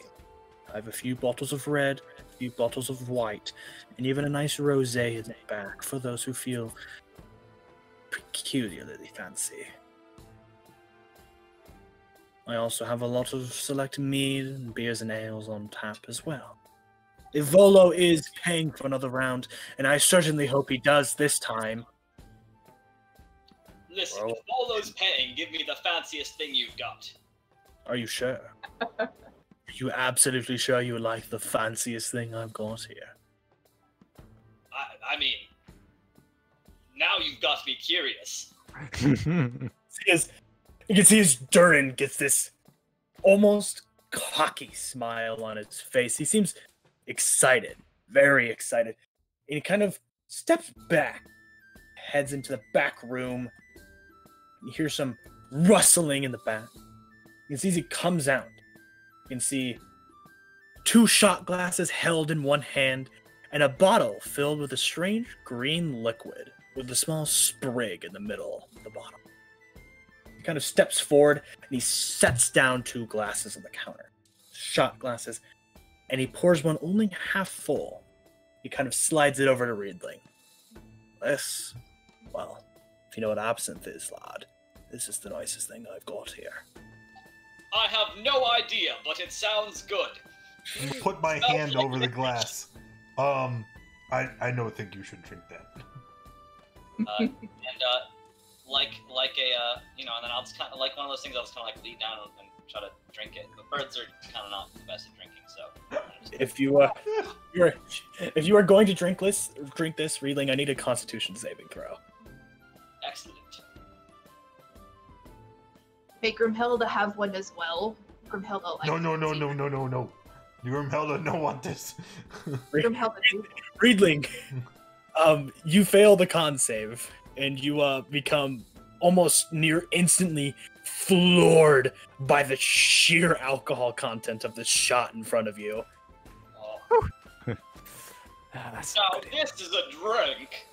I have a few bottles of red, a few bottles of white, and even a nice rosé in the back for those who feel peculiarly fancy. I also have a lot of select mead and beers and ales on tap as well. If Volo is paying for another round, and I certainly hope he does this time.
Listen,
Well-
if Volo's paying, give me the fanciest thing you've got.
Are you sure? Are you absolutely sure you like the fanciest thing I've got here?
I mean, now you've got me curious.
You can see as Durin gets this almost cocky smile on his face. He seems excited, very excited. And he kind of steps back, heads into the back room. You hear some rustling in the back. You can see as he comes out, you can see 2 shot glasses held in one hand and a bottle filled with a strange green liquid with a small sprig in the middle of the bottle. He kind of steps forward and he sets down 2 glasses on the counter. Shot glasses. And he pours one only half full. He kind of slides it over to Riedling. This, well, if you know what absinthe is, lad, this is the nicest thing I've got here.
I have no idea, but it sounds good.
Put my hand over the glass. I think you should drink that.
Like a and then I'll just kind of like one of those things. I'll just kind of like lean down and try to drink it. But birds are kind of not the best at drinking, so.
If you are going to drink this, Riedling, I need a Constitution saving throw.
Excellent.
Make Grimhilda have one as well. Grimhilda likes
No. Grimhilda don't want this.
Grimhilda do.
Riedling, you fail the con save, and you become almost near instantly floored by the sheer alcohol content of the shot in front of you.
Oh.
That's
Now
good.
this is a drink.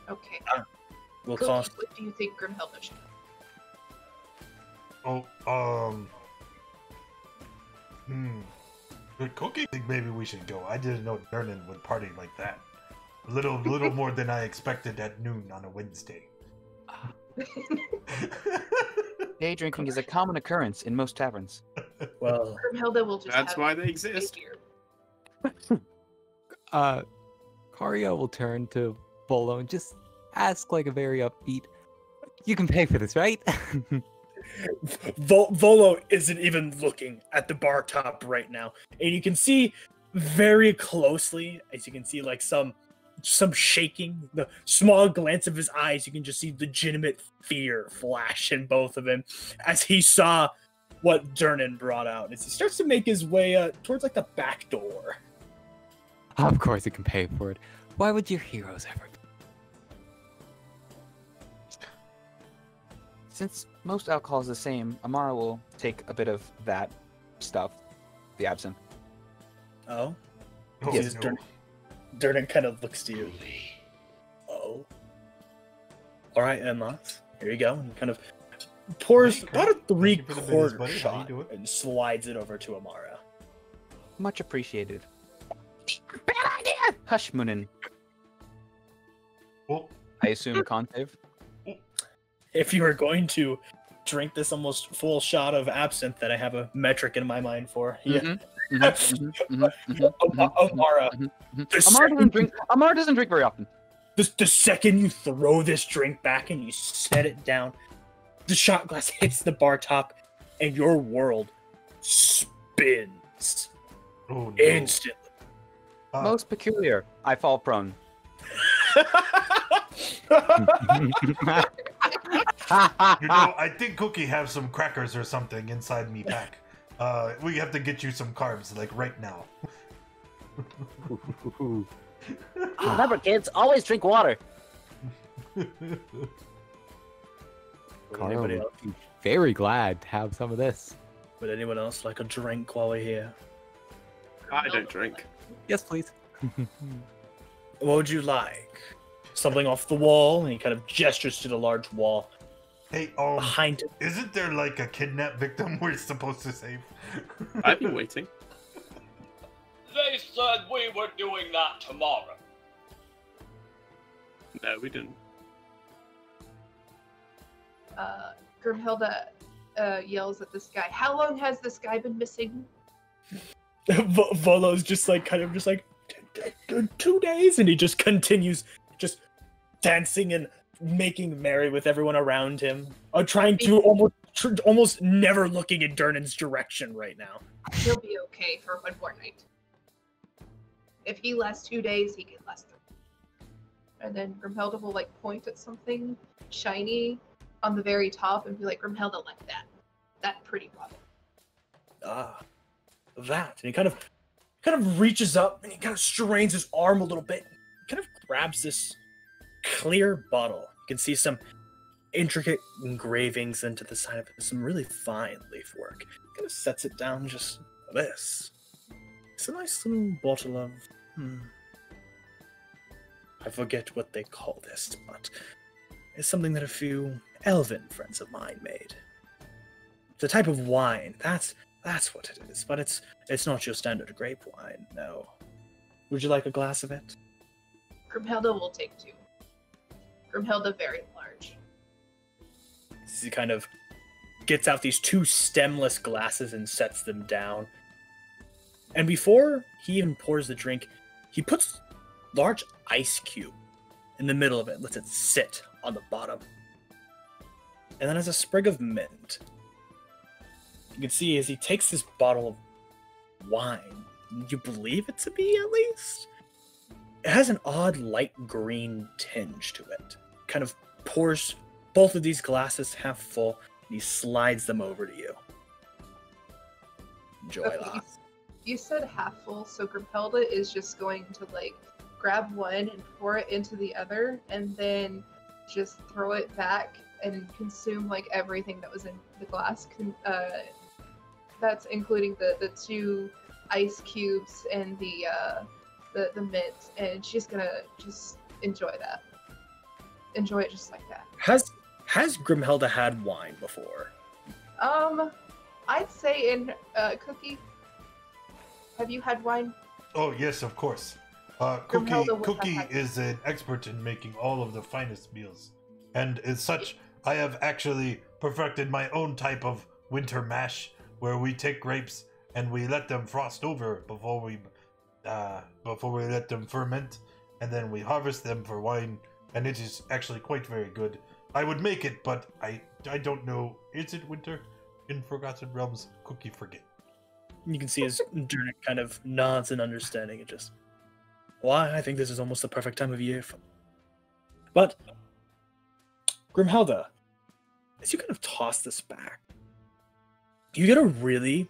Okay.
Will
Cookie,
cost.
what do you think Grimhilda should
The cookie? I think maybe we should go. I didn't know Durnan would party like that. A little more than I expected at noon on a Wednesday.
Day drinking is a common occurrence in most taverns.
Well,
Grimhilda will just
That's
have
why they exist.
beer.
Karia will turn to Volo and just ask like a very upbeat, "You can pay for this, right?"
Volo isn't even looking at the bar top right now, and you can see very closely, as you can see like some shaking, the small glance of his eyes. You can just see legitimate fear flash in both of him as he saw what Durnan brought out. As he starts to make his way towards like the back door.
Of course, you can pay for it. Why would your heroes ever?
Since most alcohol is the same, Amara will take a bit of that stuff, the absinthe.
Oh,
Oh,
Yes,
no.
Durnan kind of looks to you. Oh. All right, Enlots. Here you go. And kind of pours
Hey,
about a
Kurt. Thank you for the business,
3/4
buddy. How you
shot
doing?
and slides it over to Amara.
Much appreciated. Bad idea! Hush, Moonin.
Well,
I assume concave.
If you are going to drink this almost full shot of absinthe that I have a metric in my mind for, yeah. Amara,
Amara doesn't drink very often.
the second you throw this drink back and you set it down, the shot glass hits the bar top and your world spins
oh no.
instantly.
Most peculiar. I fall prone.
You know, I think Cookie have some crackers or something inside me pack. We have to get you some carbs, like right now.
Remember, kids, always drink water.
Would
Carl
anybody
would
else?
be very glad to have some of this.
Would anyone else like a drink while we're here?
I don't drink.
Yes, please.
What would you like? Something off the wall, and he kind of gestures to the large wall
Hey,
behind him.
isn't there like a kidnapped victim we're supposed to save?
I've been waiting.
They said we were doing that tomorrow.
No, we didn't.
Grimhilda yells at this guy. How long has this guy been missing?
Volo's just like, kind of just like, 2 days, and he just continues just dancing and making merry with everyone around him, trying to almost never looking in Durnan's direction right now.
He'll be okay for one more night. If he lasts 2 days, he can last 3. And then Grimhilda will like point at something shiny on the very top and be like, Grimhilda, like that. That pretty bottle.
Ah, that. And he kind of reaches up and he kind of strains his arm a little bit. He kind of grabs this clear bottle. You can see some intricate engravings into the side of it, some really fine leaf work. Kind of sets it down just this. It's a nice little bottle of, I forget what they call this, but it's something that a few elven friends of mine made. It's a type of wine. That's what it is. But it's not your standard grape wine. No. Would you like a glass of it?
Grimhilda will take 2. Grimhilda very large.
He kind of gets out these 2 stemless glasses and sets them down. And before he even pours the drink, he puts large ice cube in the middle of it, lets it sit on the bottom. And then has a sprig of mint. You can see as he takes this bottle of wine, you believe it to be at least? It has an odd light green tinge to it. Kind of pours both of these glasses half full, and he slides them over to you. Enjoy
Okay,
that.
you said half full, so Grimhilda is just going to like grab one and pour it into the other, and then just throw it back and consume like everything that was in the glass. That's including the 2 ice cubes and the mint, and she's gonna just enjoy that. Enjoy it just like that.
Has Grimhilda had wine before?
I'd say in Cookie. Have you had wine?
Oh yes, of course.
Grimhilda would have
Cookie
had-
is an expert in making all of the finest meals, and as such, I have actually perfected my own type of winter mash, where we take grapes and we let them frost over before we let them ferment, and then we harvest them for wine, and it is actually quite very good. I would make it, but I don't know. Is it winter in Forgotten Realms? Cookie forget.
You can see as Durnick kind of nods in understanding and just, why, I think this is almost the perfect time of year for. But, Grimhilda, as you kind of toss this back, you get a really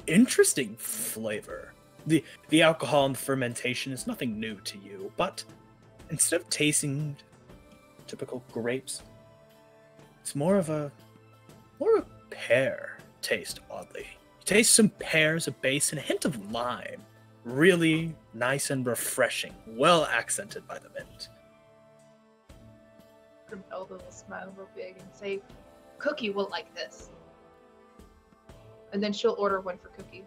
interesting flavor. The alcohol and the fermentation is nothing new to you, but instead of tasting typical grapes, it's more of a pear taste, oddly. You taste some pears, a base, and a hint of lime. Really nice and refreshing, well accented by the mint.
Grimhilda will smile real big and say, Cookie will like this. And then she'll order one for Cookie.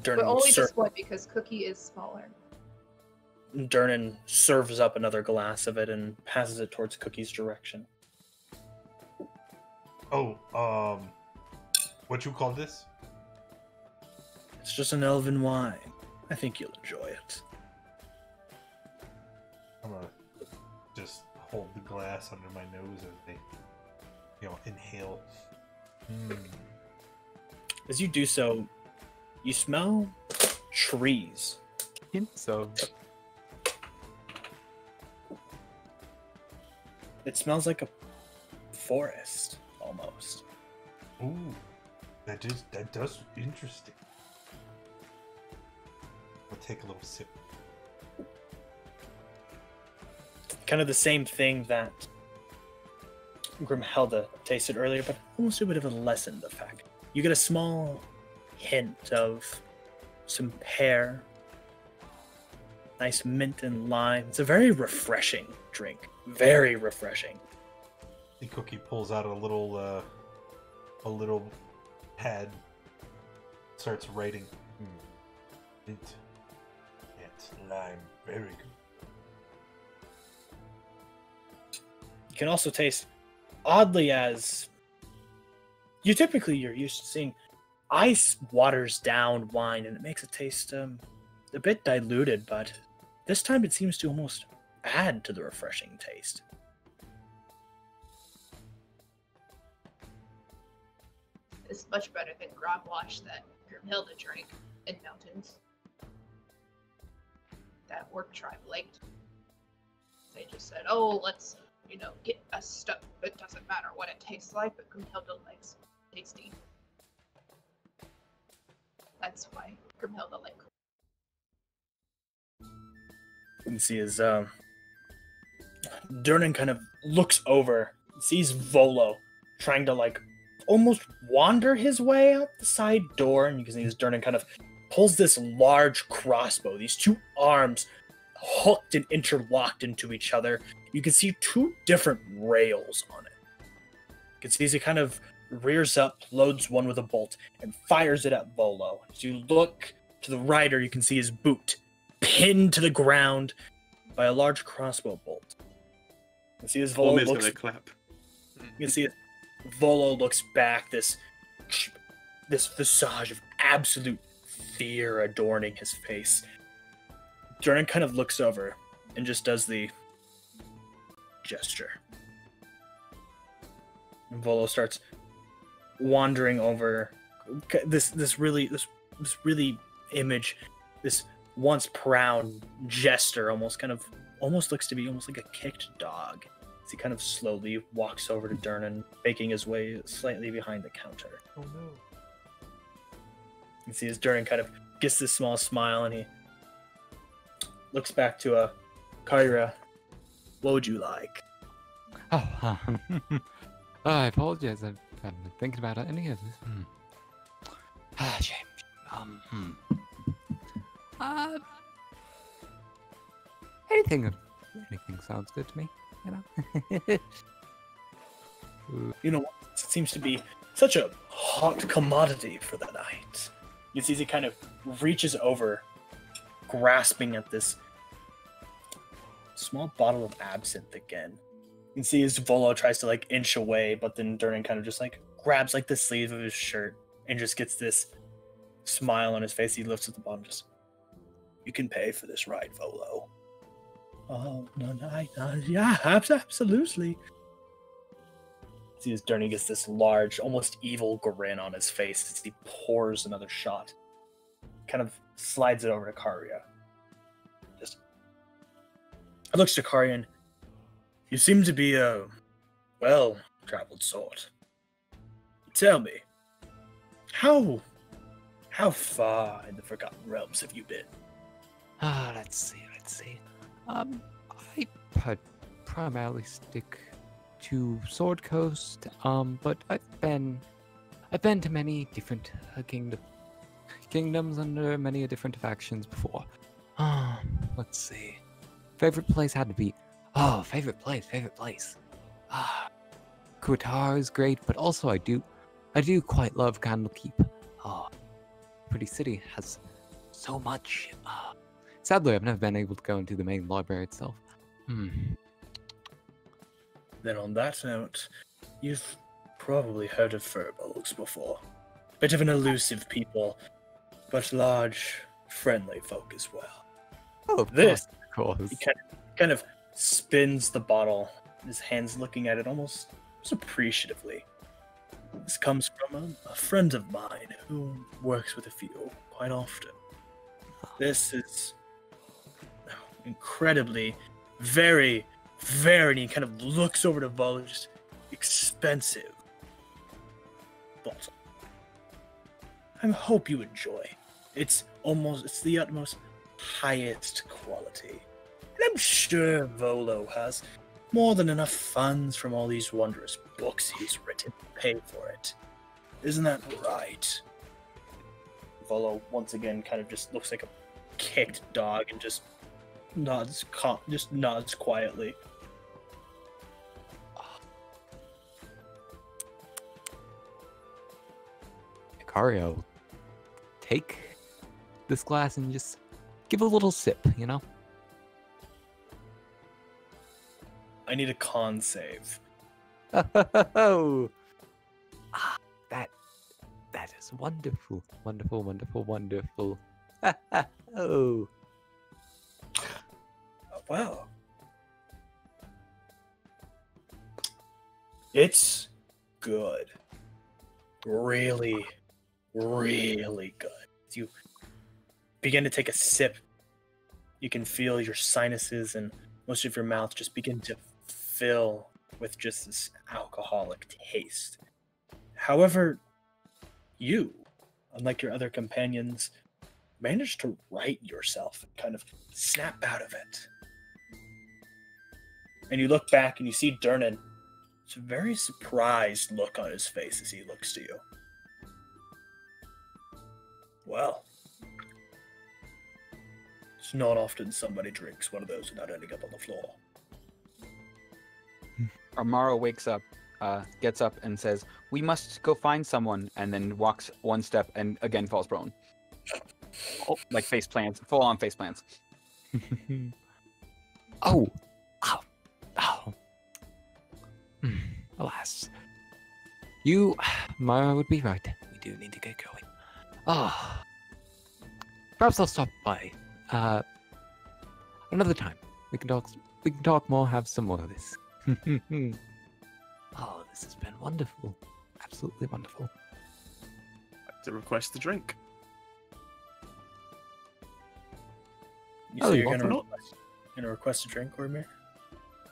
But only just one because Cookie is smaller.
Durnan serves up another glass of it and passes it towards Cookie's direction.
Oh, what you call this?
It's just an elven wine. I think you'll enjoy it.
I'm gonna just hold the glass under my nose as they, inhale.
As you do so, you smell trees.
So
It smells like a forest, almost.
Ooh, that does interesting. I'll take a little sip.
Kind of the same thing that Grimhelda tasted earlier, but almost a bit of a lessen the fact. You get a small hint of some pear, nice mint and lime. It's a very refreshing drink. Very refreshing.
The cookie pulls out a little pad, starts writing. Mint, lime, very good.
You can also taste, oddly, as you're used to seeing, ice waters down wine and it makes it taste a bit diluted, but this time it seems to almost add to the refreshing taste.
It's much better than grog wash that Grimhilda drank in mountains. That orc tribe liked. They just said, "Oh, let's, get us stuff. It doesn't matter what it tastes like, but Grimhilda likes tasty." That's why Grimhilda likes.
You can see as Durnan kind of looks over, sees Volo trying to almost wander his way out the side door, and you can see as Durnan kind of pulls this large crossbow, these two arms hooked and interlocked into each other. You can see two different rails on it. You can see as he kind of rears up, loads one with a bolt, and fires it at Volo. As you look to the rider, you can see his boot pinned to the ground by a large crossbow bolt. You can see as Volo
Almost
looks.
gonna clap.
You can see Volo looks back, this visage of absolute fear adorning his face. Durnan kind of looks over and just does the gesture. And Volo starts wandering over this really image, this once proud jester almost looks to be almost like a kicked dog. As he kind of slowly walks over to Durnan, making his way slightly behind the counter.
Oh no.
You can see as Durnan kind of gets this small smile and he looks back to Cargura. What would you like?
Oh, I apologize. I've been thinking about any of this. Shame. Anything sounds good to me,
It seems to be such a hot commodity for the night. You see, he kind of reaches over, grasping at this small bottle of absinthe again. You can see as Volo tries to inch away, but then Durnan kind of just grabs the sleeve of his shirt and just gets this smile on his face. He lifts at the bottom, just, "You can pay for this ride, Volo." "Oh, no, yeah, absolutely." See as Durnan gets this large, almost evil grin on his face as he pours another shot. Kind of slides it over to Cargura. Just looks to Cargura and, "You seem to be a well-traveled sort. Tell me, how far in the Forgotten Realms have you been?"
Let's see. I primarily stick to Sword Coast, but I've been to many different kingdoms under many different factions before. Let's see. Favorite place had to be favorite place. Qatar is great, but also I do quite love Candlekeep. Pretty city has so much. Sadly, I've never been able to go into the main library itself.
Then on that note, you've probably heard of furbolgs before. Bit of an elusive people, but large, friendly folk as well.
Oh,
This,
of course.
he kind of spins the bottle, his hands looking at it almost appreciatively. This comes from a friend of mine who works with a few quite often. This is incredibly, very, very, and he kind of looks over to Volo, just expensive bottle. I hope you enjoy. It's the utmost highest quality. And I'm sure Volo has more than enough funds from all these wondrous books he's written to pay for it. Isn't that right? Volo once again kind of just looks like a kicked dog and just nods quietly.
Icario, take this glass and just give a little sip, you know?
I need a con save.
Oh, that is wonderful, wonderful, wonderful, wonderful. Oh,
Well, it's good. Really, really good. As you begin to take a sip, you can feel your sinuses and most of your mouth just begin to fill with just this alcoholic taste. However, you, unlike your other companions, manage to right yourself and kind of snap out of it. And you look back and you see Durnan. It's a very surprised look on his face as he looks to you. Well, it's not often somebody drinks one of those without ending up on the floor.
Amaro wakes up, gets up, and says, "We must go find someone," and then walks one step and again falls prone. Like face plants, full on face plants.
oh, oh, oh. Alas, Mara would be right. We do need to get going. Ah, perhaps I'll stop by another time. We can talk more. Have some more of this. Oh, this has been wonderful. Absolutely wonderful.
To request a drink.
You say you're
why
going
not?
to request a drink, Ormir?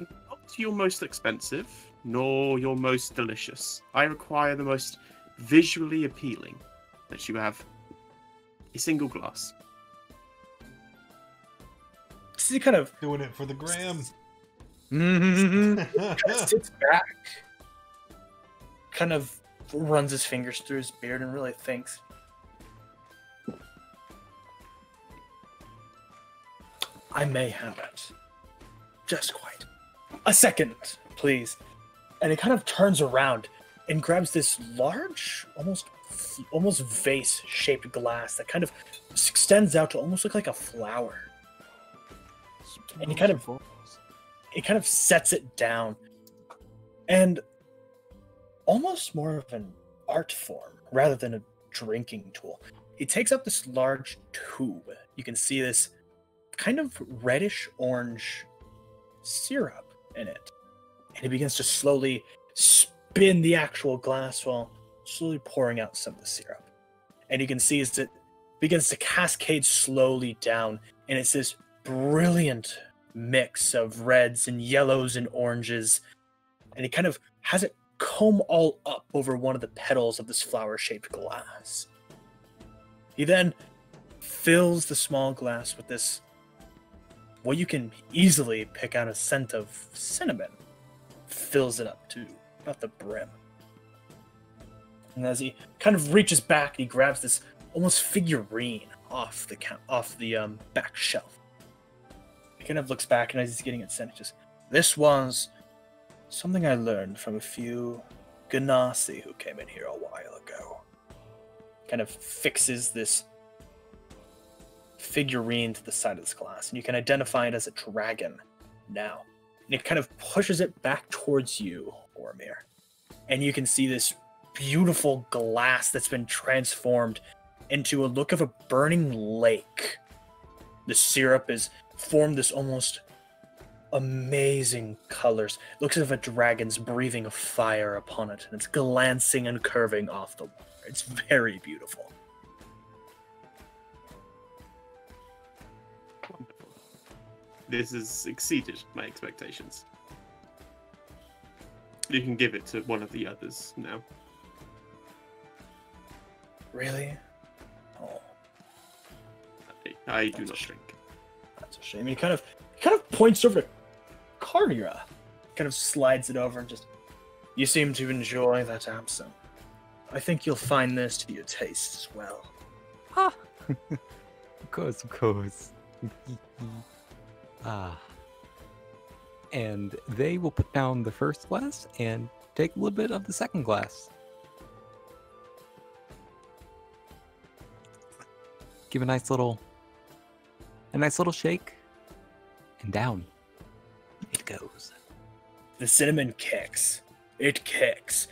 Not your most expensive, nor your most delicious. I require the most visually appealing. That you have a single glass.
So he kind of
Doing it for the gram.
sits back, kind of runs his fingers through his beard and really thinks. I may have it. Just quite. A second, please. And he kind of turns around and grabs this large, almost vase-shaped glass that kind of extends out to almost look like a flower. And he kind of sets it down. And almost more of an art form rather than a drinking tool. He takes up this large tube. You can see this kind of reddish orange syrup in it. And he begins to slowly spin the actual glass while slowly pouring out some of the syrup. And you can see as it begins to cascade slowly down, and it's this brilliant mix of reds and yellows and oranges. And he kind of has it comb all up over one of the petals of this flower-shaped glass. He then fills the small glass with this, what you can easily pick out a scent of cinnamon. Fills it up to about the brim. And as he kind of reaches back, he grabs this almost figurine off the back shelf. He kind of looks back, and as he's getting it sent, he just, this was something I learned from a few Ganassi who came in here a while ago. Kind of fixes this figurine to the side of this glass, and you can identify it as a dragon now. And it kind of pushes it back towards you, Ormir. And you can see this beautiful glass that's been transformed into a look of a burning lake. The syrup is formed this almost amazing colors. It looks as if a dragon's breathing a fire upon it, and it's glancing and curving off the water. It's very beautiful.
Wonderful. This has exceeded my expectations. You can give it to one of the others now.
Really? Oh,
I do not drink.
that's a shame. He kind of points over to Cargura. Kind of slides it over and just. You seem to enjoy that absinthe. I think you'll find this to your taste as well.
Ah. Of course, of course. Ah. And they will put down the first glass and take a little bit of the second glass. Give a nice little shake, and down it goes.
The cinnamon kicks. It kicks.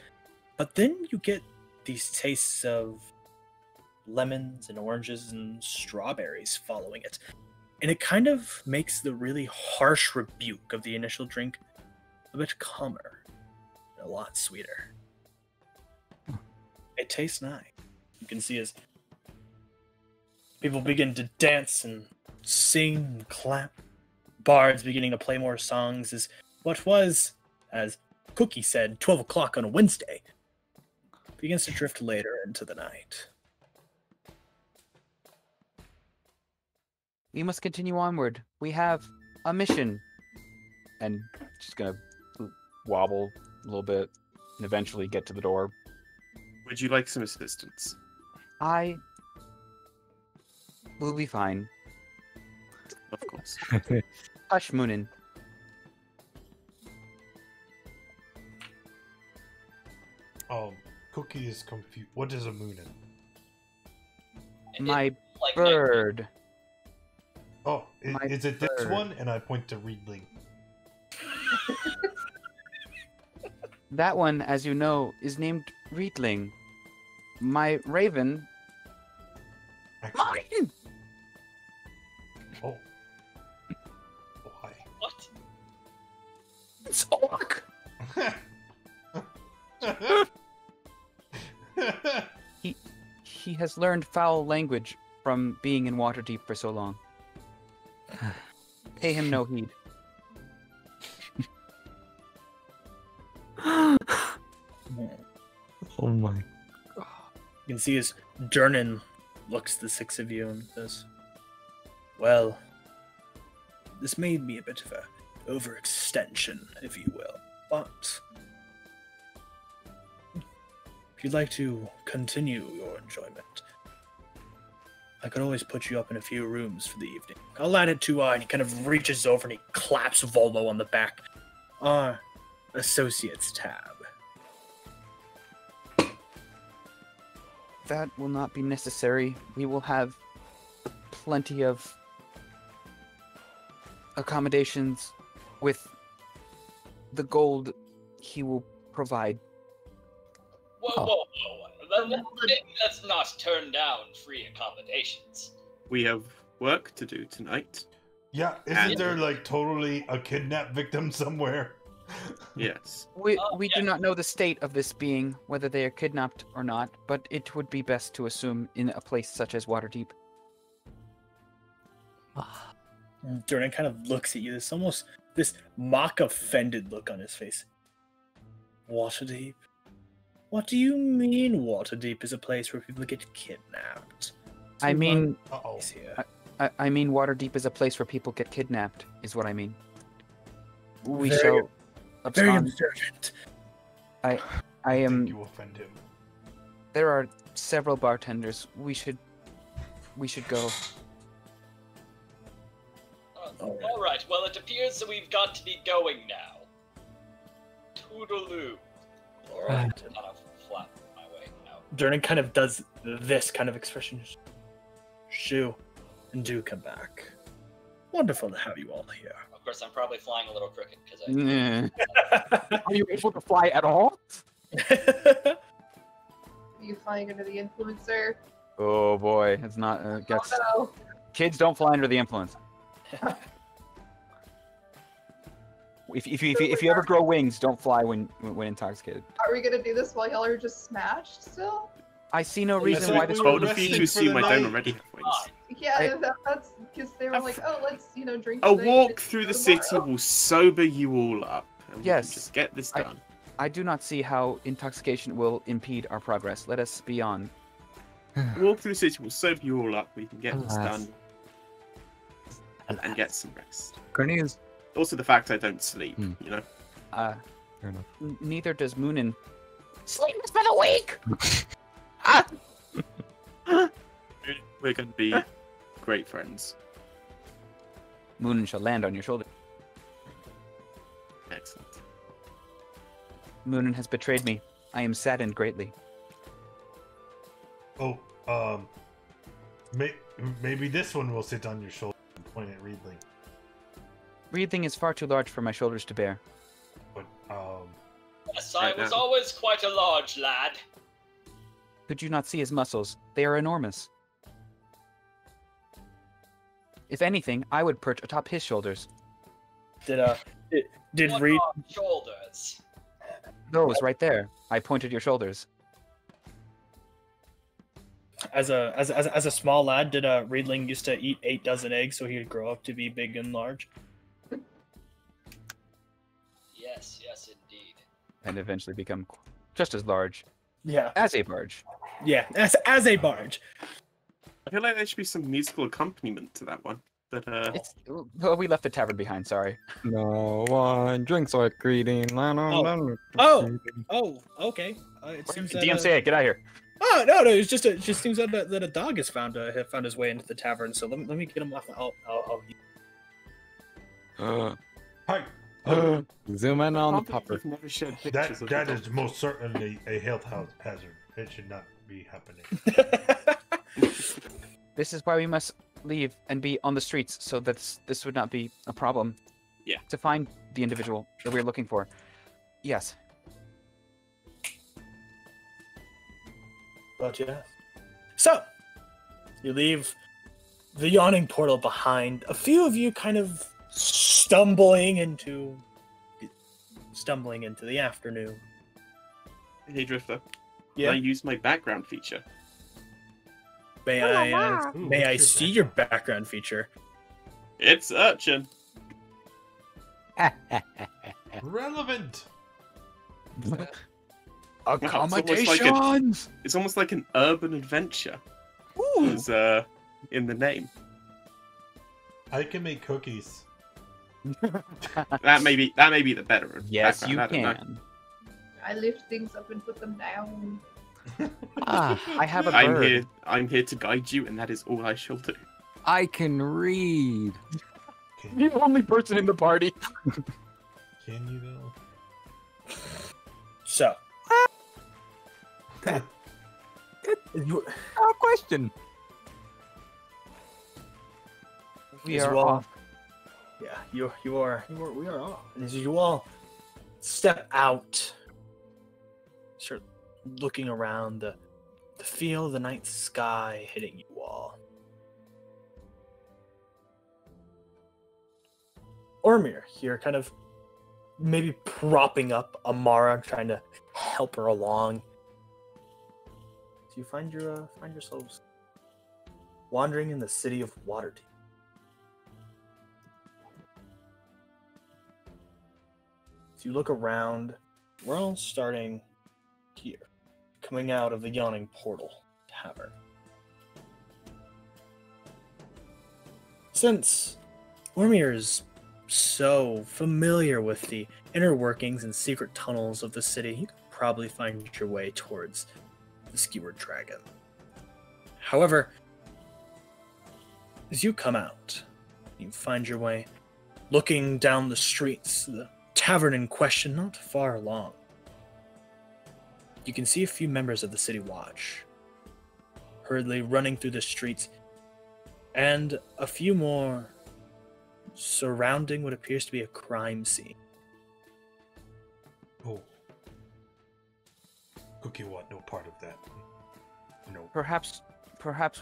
But then you get these tastes of lemons and oranges and strawberries following it. And it kind of makes the really harsh rebuke of the initial drink a bit calmer and a lot sweeter. It tastes nice. You can see as people begin to dance and sing and clap. Bards beginning to play more songs as what was, as Cookie said, 12 o'clock on a Wednesday begins to drift later into the night.
We must continue onward. We have a mission. And just gonna wobble a little bit and eventually get to the door.
Would you like some assistance?
I will be fine.
Of course.
Hush, Moonin.
Cookie is confused. What is a moonin?
My
Like
bird.
Oh,
My
is it this
bird.
one? And I point to Reedling.
That one, as you know, is named Reetling. My raven.
Actually,
Mine!
oh. Oh, hi.
What?
It's Orc! He has learned foul language from being in Waterdeep for so long. Pay him no heed.
Oh my.
You can see as Durnan looks at the six of you and says, well, this may be a bit of a overextension, if you will, but if you'd like to continue your enjoyment, I could always put you up in a few rooms for the evening. I'll add it to, and he kind of reaches over and he claps Volvo on the back. Our associates tab.
That will not be necessary. We will have plenty of accommodations with the gold he will provide.
Whoa. Maybe let's not turn down free accommodations.
We have work to do tonight.
Yeah, isn't there like totally a kidnap victim somewhere?
Yes.
We
Yeah.
do not know the state of this being, whether they are kidnapped or not, but it would be best to assume in a place such as Waterdeep.
Durnan kind of looks at you. There's almost this mock offended look on his face. Waterdeep? What do you mean Waterdeep is a place where people get kidnapped?
I mean,
Uh-oh.
I mean Waterdeep is a place where people get kidnapped, is what I mean. We
Very-
shall
Very
abscond.
observant.
I
I
am.
think you offend him.
There are several bartenders. We should go.
All right. Well, it appears that we've got to be going now. Toodaloo.
Alright.
Kind of flap my way out.
Durnan kind of does this kind of expression. Shoo, and do come back. Wonderful to have you all here.
Of course, I'm probably flying a little crooked because I.
Nah. Are you able to fly at all?
Are you flying under the influencer?
Oh boy, it's not. Gets...
Oh
Kids don't fly under the influence. If you ever grow wings, don't fly when intoxicated.
no. Are we gonna do this while y'all are just smashed still?
I see no
Yes,
reason
we
why this
were
Told
would
a few
resting
to
for
assume
the
I don't
night.
already have wings.
Yeah,
I-
that's because they were like, oh, let's drink.
A
tonight
walk
and
through the
tomorrow.
city will sober you all up. And we can
Yes.
just get this
I-
done.
I do not see how intoxication will impede our progress. Let us be on.
Walk through the city. We'll serve you all up. We can get this
Alas.
done and get some rest.
Cornelius.
Also, the fact I don't sleep.
Hmm.
You know.
Fair enough.
Neither does Moonin. Sleep has been a week!
We're going to be great friends.
Moonin shall land on your shoulder.
Excellent.
Moonin has betrayed me. I am saddened greatly.
Oh, maybe this one will sit on your shoulder and point at Reedling.
Breathing is far too large for my shoulders to bear.
But,
Yes, I was always quite a large lad.
Could you not see his muscles? They are enormous. If anything, I would perch atop his shoulders.
Did
What
Reed
are shoulders?
Those right there. I pointed your shoulders.
as a small lad, did Reedling used to eat 8 dozen eggs so he'd grow up to be big and large?
Yes, yes, indeed.
And eventually become just as large
Yeah.
as a barge.
Yeah. As a barge.
I feel like there should be some musical accompaniment to that one. But
Well, we left the tavern behind, sorry.
No one drinks like greeting.
Oh, okay. It seems that,
DMCA, get out of here.
Oh no, it just seems that a dog has found his way into the tavern. So let me get him off.
hi.
Zoom in on the
I've
pupper.
never shared pictures of
That
the
is
dog.
most certainly a health hazard. It should not be happening.
This is why we must leave and be on the streets, so that this would not be a problem.
Yeah.
To find the individual that we're looking for. Yes.
But yeah. So, you leave the Yawning Portal behind. A few of you kind of stumbling into the afternoon.
Hey, Drifter.
Yeah.
Can I use my background feature?
May I see your background feature?
It's Urchin.
Relevant.
Accommodations!
It's almost like an urban adventure. Is in the name.
I can make cookies.
That may be the better.
Yes,
background,
you
I don't know.
can.
I lift things up and put them down.
I have a bird.
I'm here to guide you, and that is all I shall do.
I can read.
Can
You're the only person in the party.
you though?
So,
Question.
We
as
are
well-
off.
yeah, we are off. And as you all step out, start looking around, the feel of the night sky hitting you all. Ormir here, kind of maybe propping up Amara, trying to help her along. So you find yourselves wandering in the city of Waterdeep. So you look around. We're all starting here, coming out of the Yawning Portal Tavern. Since Ormir is so familiar with the inner workings and secret tunnels of the city, you could probably find your way towards the Skewered Dragon. However, as you come out, you find your way looking down the streets, the tavern in question not far along. You can see a few members of the City Watch hurriedly running through the streets, and a few more surrounding what appears to be a crime scene.
Oh. Cookie want no part of that. No.
Perhaps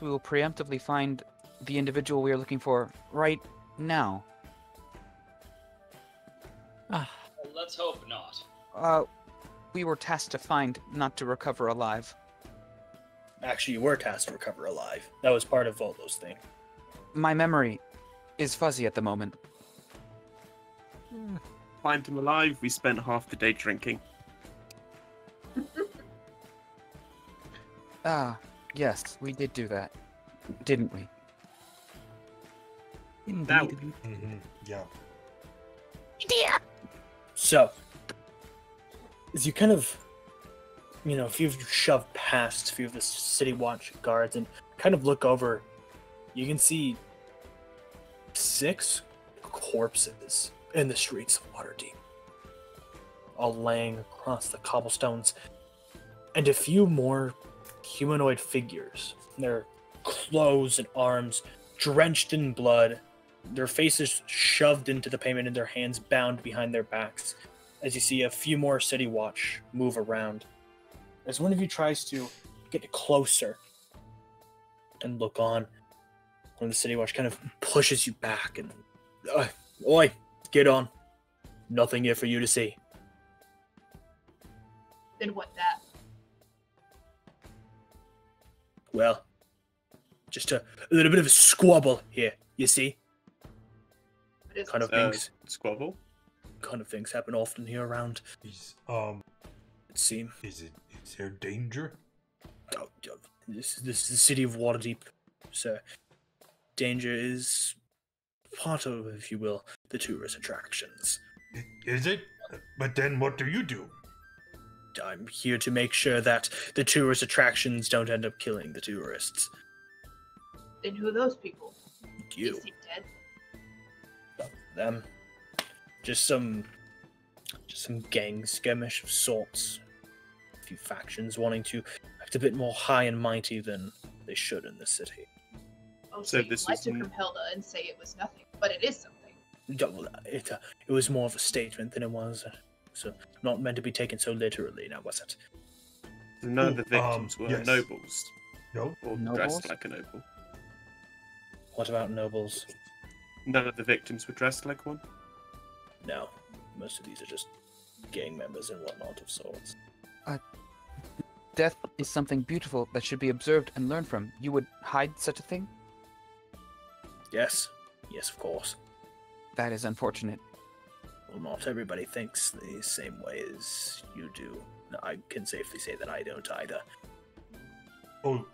we will preemptively find the individual we are looking for right now.
Let's hope not.
We were tasked to find, not to recover alive.
Actually, you were tasked to recover alive. That was part of all those things.
My memory is fuzzy at the moment.
Find him alive. We spent half the day drinking.
Ah, yes, we did do that, didn't we?
Now-
Yeah.
So, as you kind of, a few of you shove past a few of the city watch guards and kind of look over, you can see 6 corpses in the streets of Waterdeep, all laying across the cobblestones, and a few more humanoid figures. Their clothes and arms drenched in blood, their faces shoved into the pavement and their hands bound behind their backs, as you see a few more city watch move around. As one of you tries to get closer and look on, one of the city watch kind of pushes you back and, oi, get on. Nothing here for you to see.
Then what that?
Well, just a little bit of a squabble here, you see?
What is
Kind of
Uh,
things.
Squabble?
Kind of things happen often here around,
Is
it seems.
is there danger?
This is the city of Waterdeep, sir. Danger is part of, if you will, the tourist attractions.
Is it? But then what do you do?
I'm here to make sure that the tourist attractions don't end up killing the tourists.
Then who are those people?
You,
They seem dead.
them, just some gang skirmish of sorts. A few factions wanting to act a bit more high and mighty than they should in the city.
Oh,
So
so you
this
lied
was
to
n-
Compelda and say it was nothing, but it is something.
It was more of a statement than it was, so not meant to be taken so literally, now was it?
None of the victims were
yes.
nobles
No.
or
Nobles?
dressed like a noble.
What about nobles?
None of the victims were dressed like one.
No, most of these are just gang members and whatnot of sorts.
Death is something beautiful that should be observed and learned from. You would hide such a thing?
Yes, of course.
That is unfortunate.
Well, not everybody thinks the same way as you do. I can safely say that I don't either.
Oh,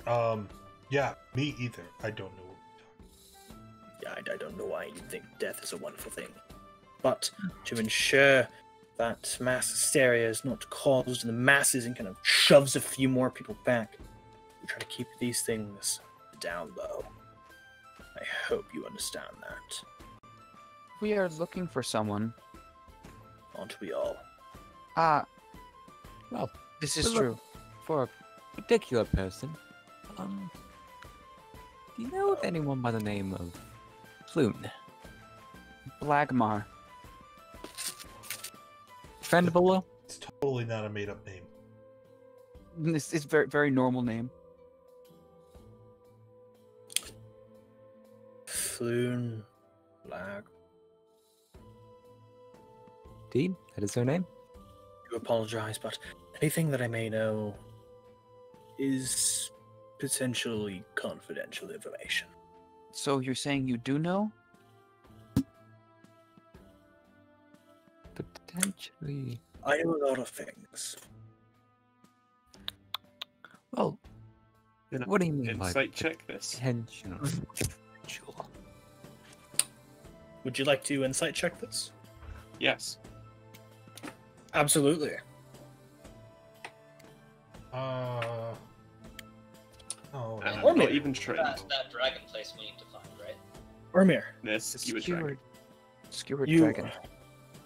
yeah, me either. I don't know.
Yeah, I don't know why you think death is a wonderful thing. But to ensure that mass hysteria is not caused in the masses and kind of shoves a few more people back, we try to keep these things down low. I hope you understand that.
We are looking for someone.
Aren't we all?
Ah,
Well,
this is
Look.
true.
for a particular person, do you know of anyone by the name of Floon?
Blagmar.
Friend below?
It's totally not a made-up name.
This is very, very normal name.
Floon, Lag.
Indeed, that is their name.
I do apologize, but anything that I may know is potentially confidential information.
So you're saying you do know?
Potentially.
I know a lot of things.
Well,
Then
what do you mean by
Insight check this.
potential?
Would you like to insight check this?
Yes.
Absolutely.
Oh,
And
Or
I'm not
maybe-
even trained.
That dragon place we need to find, right?
Ormir.
This
The
Skewered Dragon.
Skewered
You,
Dragon.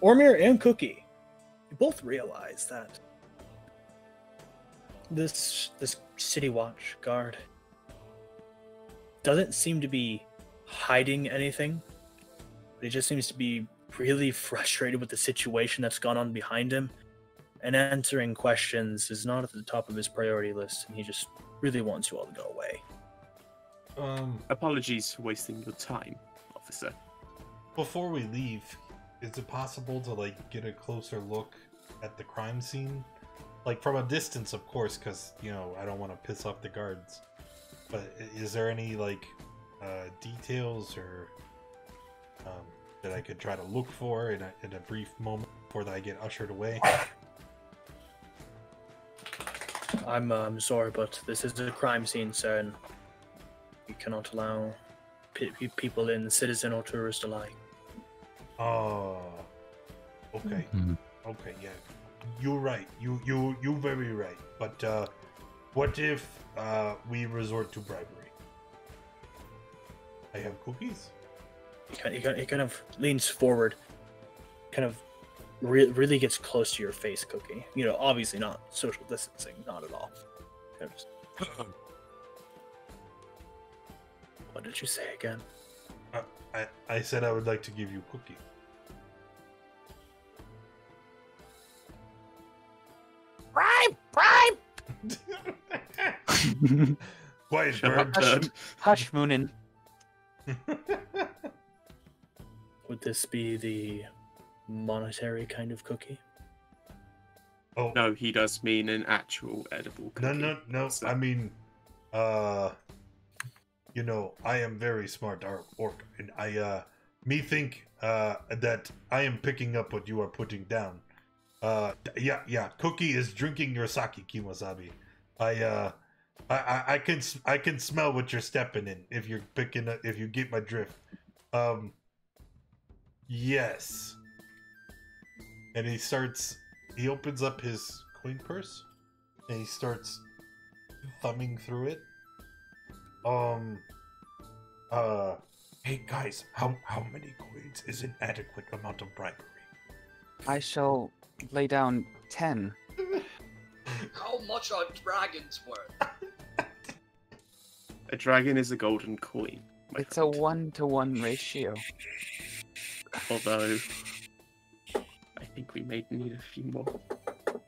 Ormir and Cookie, you both realize that this City Watch guard doesn't seem to be hiding anything, but he just seems to be really frustrated with the situation that's gone on behind him, and answering questions is not at the top of his priority list, and he just really wants you all to go away.
Apologies for wasting your time, officer.
Before we leave, is it possible to like get a closer look at the crime scene? Like from a distance, of course, because I don't want to piss off the guards. But is there any like details or that I could try to look for in a brief moment before I get ushered away?
I'm sorry, but this is a crime scene, sir, and we cannot allow people in, citizen or tourist alike.
Oh, okay.
Mhm.
Okay, yeah. You're right. You very right. But what if we resort to bribery? I have cookies.
He kind of leans forward, kind of really gets close to your face, Cookie. You know, obviously not social distancing, not at all. Kind of just... What did you say again?
I said I would like to give you a cookie.
Bribe!
Quiet,
Shut
bird.
up, bird.
Hush, Moonin.
Would this be the monetary kind of cookie?
Oh
No, he does mean an actual edible cookie.
no.
So-
I mean, you know, I am very smart orc, and me think that I am picking up what you are putting down. Yeah. Cookie is drinking your sake, Kimosabi. I can smell what you're stepping in if you're picking up, if you get my drift. Yes. And he opens up his coin purse and he starts thumbing through it. Hey guys, how many coins is an adequate amount of bribery?
I shall lay down 10.
How much are dragons worth?
A dragon is a golden coin. my
It's a
friend.
1-to-1 ratio.
Although, I think we may need a few more.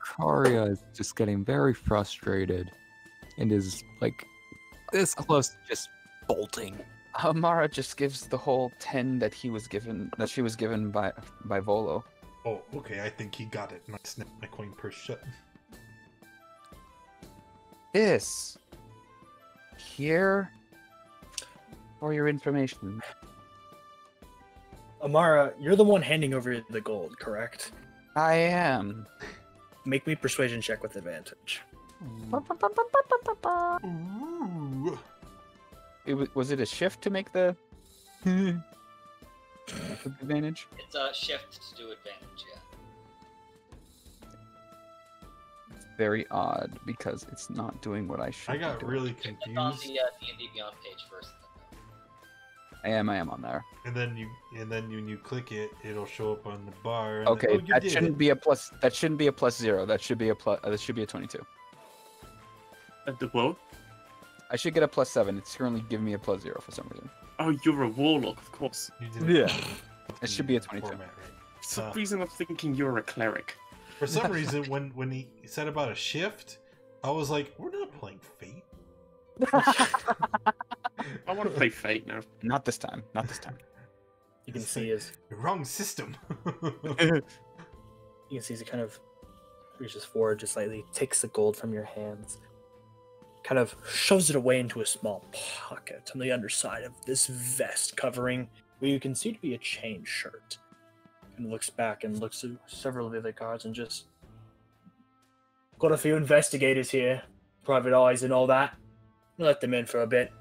Karia is just getting very frustrated and is like this close to just bolting.
Amara just gives the whole 10 that she was given by Volo.
Oh, okay, I think he got it, and I snapped my coin purse shut.
This here for your information.
Amara, you're the one handing over the gold, correct?
I am.
Make me persuasion check with advantage.
Ooh.
Was it a shift to make the advantage?
It's a shift to do advantage, yeah.
Very odd because it's not doing what I should.
I got
be doing.
really
It's on
confused,
the D&D Beyond page first.
I am on there.
and then when you click it, it'll show up on the bar. And
Okay,
then, oh, you
that
did
shouldn't
it.
be a plus. That shouldn't be a +0. That should be a plus. That should be a 22.
At the what?
I should get a +7. It's currently giving me a +0 for some reason.
Oh, you're a warlock, of course.
You did it.
Yeah. It should be a 22.
Format, right?
For some
Uh.
reason, I'm thinking you're a cleric.
For some reason, when he said about a shift, I was like, "We're not playing Fate."
I want to play Fate now.
Not this time. Not this time.
You can
It's
see his
Wrong system.
you can see as he kind of reaches forward just slightly, takes the gold from your hands, kind of shoves it away into a small pocket on the underside of this vest covering what you can see to be a chain shirt. And looks back and looks at several of the other guards and just got a few investigators here, private eyes and all that. Let them in for a bit.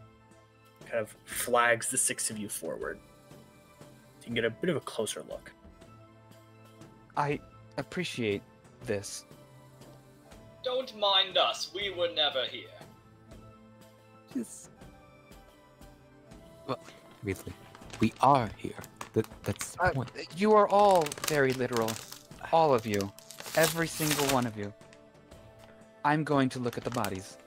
Kind of flags the 6 of you forward. You can get a bit of a closer look.
I appreciate this.
Don't mind us, we were never here.
Just... Well, really, we are here. That's the point.
You are all very literal. All of you. Every single one of you. I'm going to look at the bodies.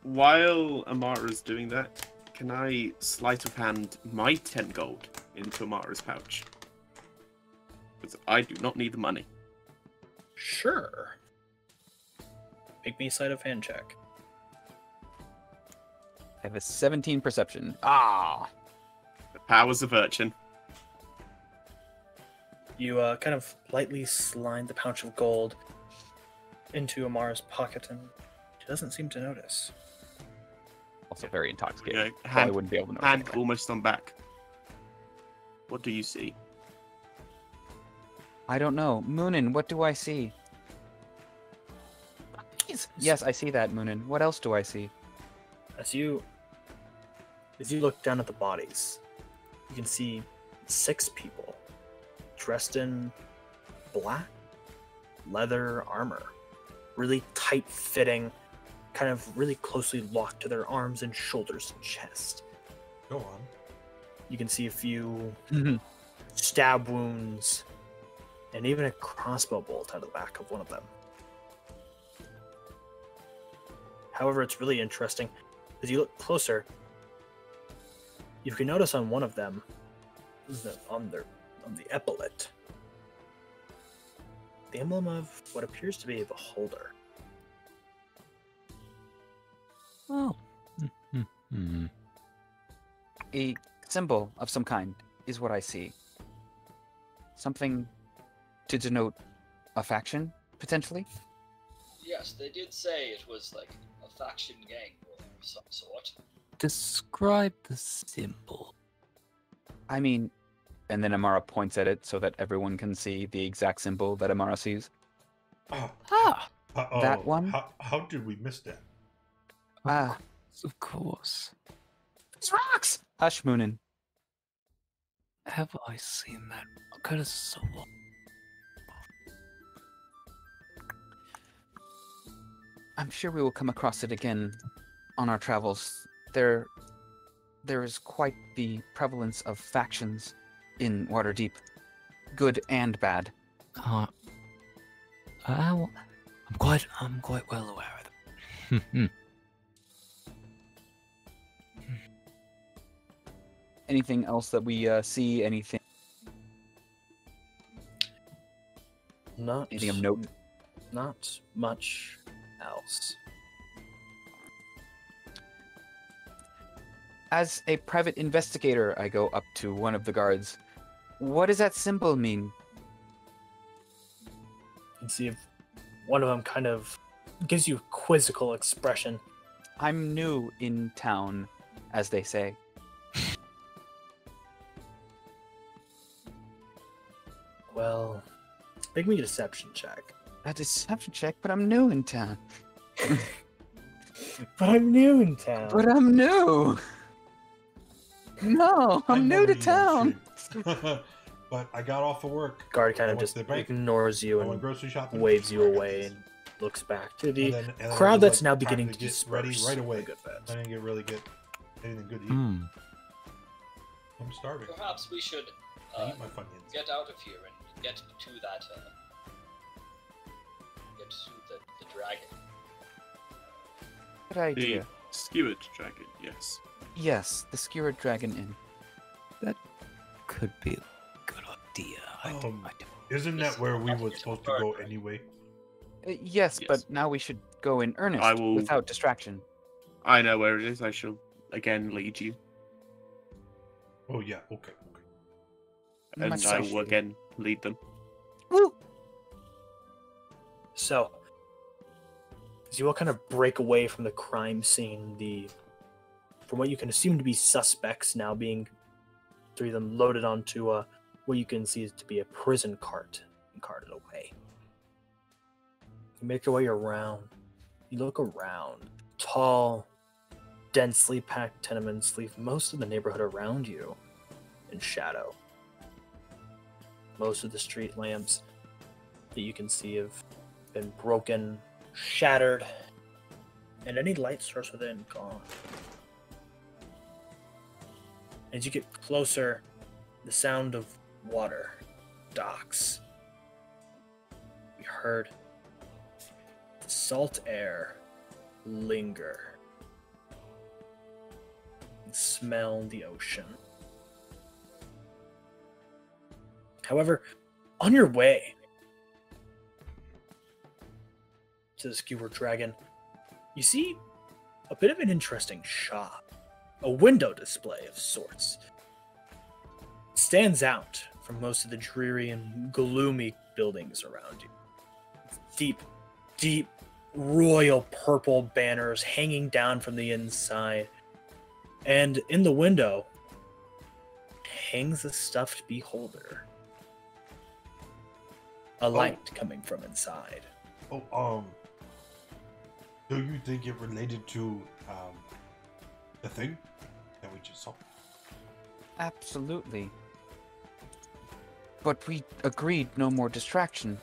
While Amara's doing that, can I sleight of hand my 10 gold into Amara's pouch? Because I do not need the money.
Sure. Make me a sleight of hand check.
I have a 17 perception. Ah!
The powers of Urchin.
You kind of lightly slide the pouch of gold into Amara's pocket, and she doesn't seem to notice.
Also very intoxicated.
Yeah,
Probably
hand,
wouldn't be able to notice.
hand
anyway.
almost on back. What do you see?
I don't know. Moonin, what do I see? Yes, I see that, Moonin. What else do I see?
As you look down at the bodies, you can see 6 people dressed in black leather armor, really tight-fitting, kind of really closely locked to their arms and shoulders and chest.
Go on.
You can see a few stab wounds and even a crossbow bolt out of the back of one of them. However, it's really interesting. As you look closer, you can notice on one of them, on the epaulet, the emblem of what appears to be a beholder.
Oh.
A symbol of some kind is what I see. Something to denote a faction, potentially?
Yes, they did say it was like a faction gang war of some sort.
Describe the symbol.
I mean, and then Amara points at it so that everyone can see the exact symbol that Amara sees.
Oh,
Ah,
That one?
How did we miss that?
Ah,
of course.
it's rocks! Hush, Moonin.
Have I seen that? Could have so long.
I'm sure we will come across it again on our travels. There is quite the prevalence of factions in Waterdeep, good and bad.
I'm quite well aware of them.
Anything else that we see? Anything
Not
of note?
Not much else.
As a private investigator, I go up to one of the guards. What does that symbol mean?
You can see if one of them kind of gives you a quizzical expression.
I'm new in town, as they say.
Well, make me a deception check.
A deception check, but I'm new in town.
But I'm new in town.
But I'm new. No, I'm new
never
to
eat on
town.
street. But I got off of work.
Guard kind
I
of
went
just
to the bank.
ignores you
I went
and
grocery shopping.
waves you
I got
away
this.
and looks back to the
And then
crowd
it was
that's
like
now
time
beginning to
get ready
disperse.
right away.
Good bet.
I didn't really get anything good to eat. I'm starving.
Perhaps we should
I eat my Funyuns.
get out of here and get to that. Get to the dragon.
Good idea.
The Skewered Dragon, yes.
Yes, the Skewered Dragon Inn.
Could be a good idea. I do.
Isn't that where we were supposed to go anyway?
Yes,
Yes.
but now we should go in earnest
I will-
without distraction.
I know where it is. I shall again lead you,
Oh yeah, okay.
and
Much
I will
appreciated.
again lead them.
Woo!
So, as you all kind of break away from the crime scene, from what you can assume to be suspects now being 3 of them loaded onto what you can see is to be a prison cart and carted away. You make your way around. You look around. Tall, densely packed tenements leave most of the neighborhood around you in shadow. Most of the street lamps that you can see have been broken, shattered, and any light source within gone. As you get closer, the sound of water, docks. We heard the salt air linger and smell the ocean. However, on your way to the Skewered Dragon, you see a bit of an interesting shop. A window display of sorts. It stands out from most of the dreary and gloomy buildings around you. Deep, deep, royal purple banners hanging down from the inside. And in the window hangs a stuffed beholder. A light coming from inside.
Oh, Do you think it related to the thing that we just saw?
Absolutely. But we agreed no more distraction.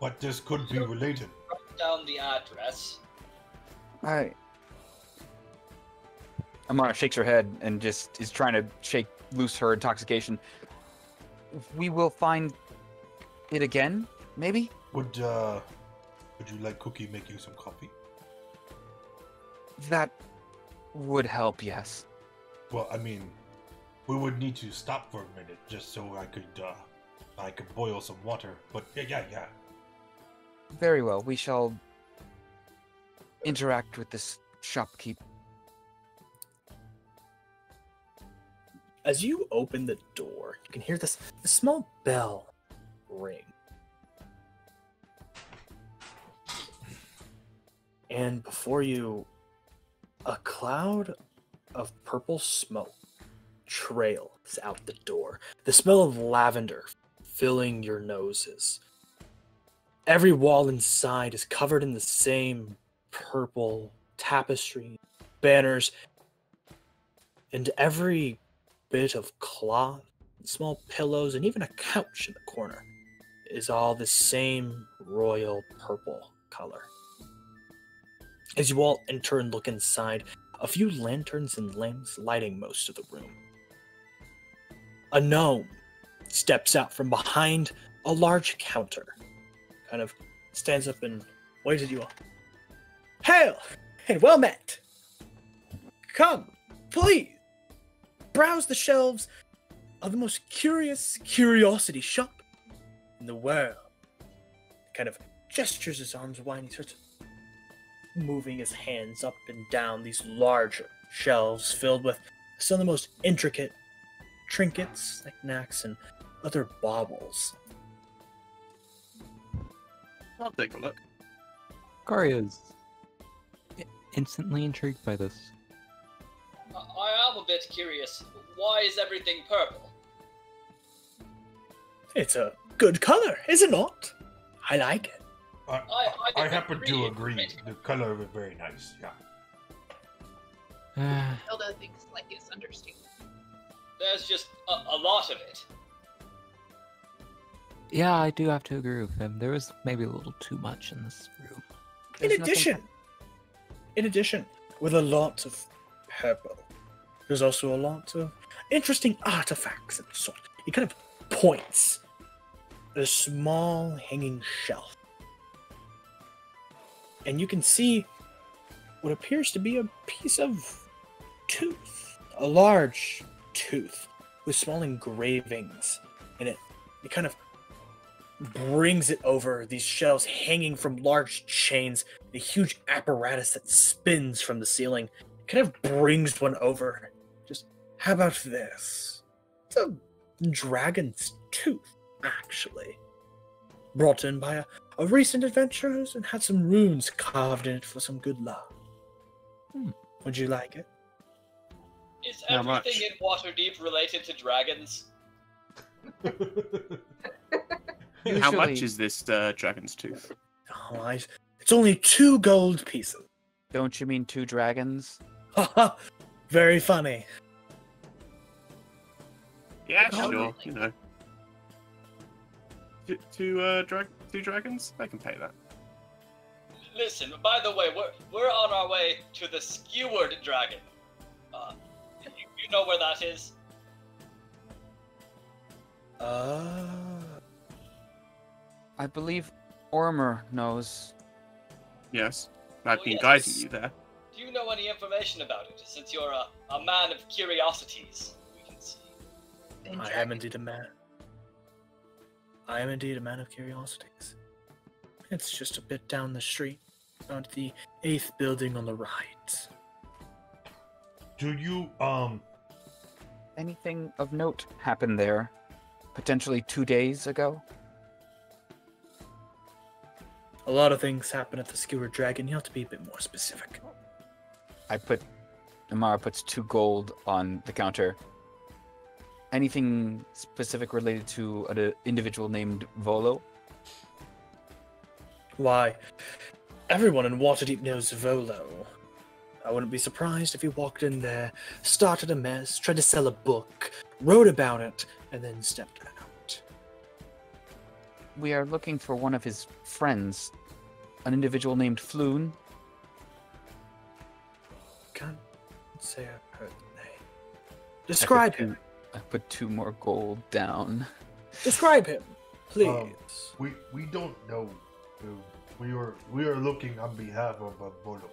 But this could be related.
Write down the address.
Amara shakes her head and just is trying to shake loose her intoxication. We will find it again, maybe?
Would you like Cookie make you some coffee?
That would help, yes.
Well, I mean, we would need to stop for a minute just so I could boil some water. But yeah.
Very well. We shall interact with this shopkeep.
As you open the door, you can hear this small bell ring. And before you, a cloud of purple smoke trails out the door. The smell of lavender filling your noses. Every wall inside is covered in the same purple tapestry, banners, and every bit of cloth, small pillows, and even a couch in the corner is all the same royal purple color. As you all enter and look inside, a few lanterns and lamps lighting most of the room. A gnome steps out from behind a large counter, kind of stands up and waves at you all. Hail and well met! Come, please, browse the shelves of the most curious curiosity shop in the world. Kind of gestures his arms wide and he starts moving his hands up and down these large shelves filled with some of the most intricate trinkets, knickknacks, and other baubles.
I'll take a look.
Karya's instantly intrigued by this.
I am a bit curious. Why is everything purple?
It's a good color, is it not? I like it.
I happen to agree. The color is very nice. Yeah.
Hilda thinks like it's understated.
There's just a lot of it.
Yeah, I do have to agree with him. There was maybe a little too much in this room.
In addition, with a lot of purple, there's also a lot of interesting artifacts and sort. He kind of points at a small hanging shelf. And you can see what appears to be a piece of tooth. A large tooth with small engravings in it. It kind of brings it over these shelves hanging from large chains, a huge apparatus that spins from the ceiling. It kind of brings one over. Just, how about this? It's a dragon's tooth, actually. Brought in by a recent adventurer and had some runes carved in it for some good luck. Would you like it?
Is
How
everything
much?
in Waterdeep related to dragons?
How much
Usually-
is this dragon's tooth?
Oh, it's only 2 gold pieces.
Don't you mean 2 dragons?
Haha, very funny.
Yeah,
Oh,
sure. You know, two dragons. I can pay that.
Listen, by the way, we're on our way to the Skewered Dragon. You know where that is?
I believe Ormer knows.
Yes, I've been
yes.
guiding you there.
Do you know any information about it? Since you're a man of curiosities, we can see.
And
I am
dragon.
indeed a man. I am indeed a man of curiosities. It's just a bit down the street, around the 8th building on the right.
Do you
Anything of note happened there? Potentially 2 days ago?
A lot of things happen at the Skewered Dragon. You have to be a bit more specific.
Amara puts 2 gold on the counter. Anything specific related to an individual named Volo?
Why? Everyone in Waterdeep knows Volo. I wouldn't be surprised if he walked in there, started a mess, tried to sell a book, wrote about it, and then stepped out.
We are looking for one of his friends, an individual named Floon.
Can't say I've heard the name. Describe him.
I put 2 more gold down.
Describe him, please.
We don't know. We are looking on behalf of Volo.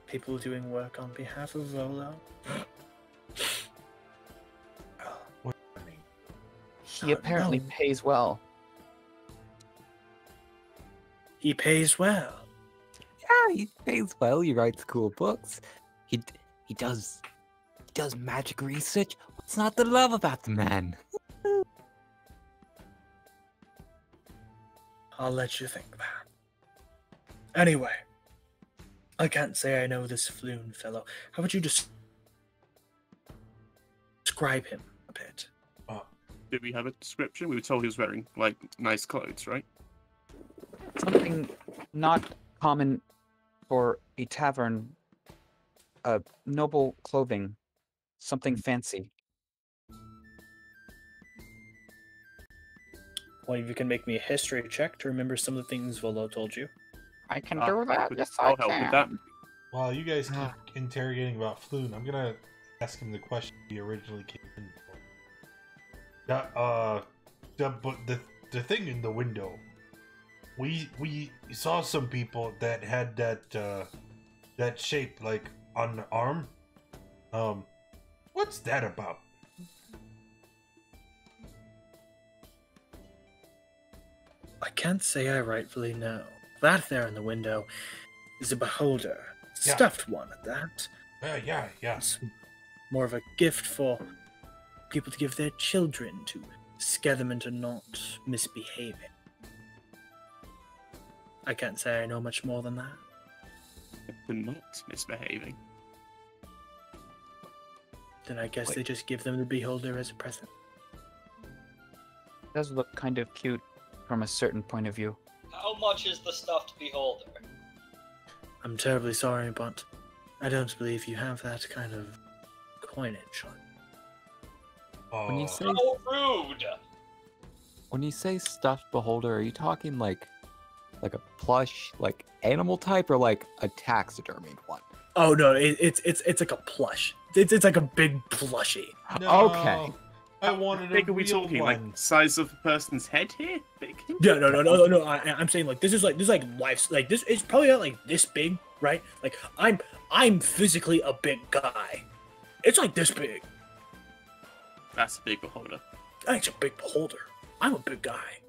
People doing work on behalf of Volo.
What do you mean?
He apparently
no.
pays well.
He pays well.
Yeah, he pays well. He writes cool books. He does magic research. What's not to love about the man?
I'll let you think that. Anyway, I can't say I know this Floon fellow. How would you describe him a bit?
Did we have a description? We were told he was wearing, like, nice clothes, right?
Something not common for a tavern. Noble clothing. Something fancy.
One of you can make me a history check to remember some of the things Volo told you.
I can do that. Yes,
I'll
I
help
can.
with that.
While you guys keep interrogating about Floon, I'm gonna ask him the question he originally came in for. But the thing in the window, we saw some people that had that shape like on the arm. What's that about?
I can't say I rightfully know. That there in the window is a beholder.
Yeah.
Stuffed one at that.
Yeah.
It's more of a gift for people to give their children to scare them into not misbehaving. I can't say I know much more than that.
For not misbehaving.
Then I guess
Wait.
they just give them the beholder as a present.
Does look kind of cute from a certain point of view.
How much is the stuffed beholder?
I'm terribly sorry, but I don't believe you have that kind of coinage on.
When you say
How rude!
when you say stuffed beholder, are you talking like a plush, like animal type, or like a taxidermied one?
Oh no, it's like a plush. It's like a big plushie.
No,
Okay.
I wanted
How big
a
are we
real
talking?
one.
Like, size of a person's head here? Big?
No. I'm saying like this is like life. Like this is probably not like this big, right? Like I'm physically a big guy. It's like this big.
That's a big beholder.
It's a big beholder. I'm a big guy.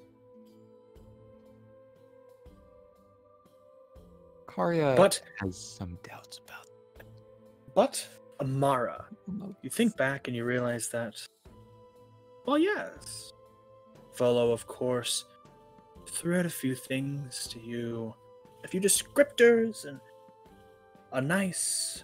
Karya
But
has some doubts about
but Amara,
that.
you think back and you realize that. Well, yes. Volo, of course, threw out a few things to you, a few descriptors, and a nice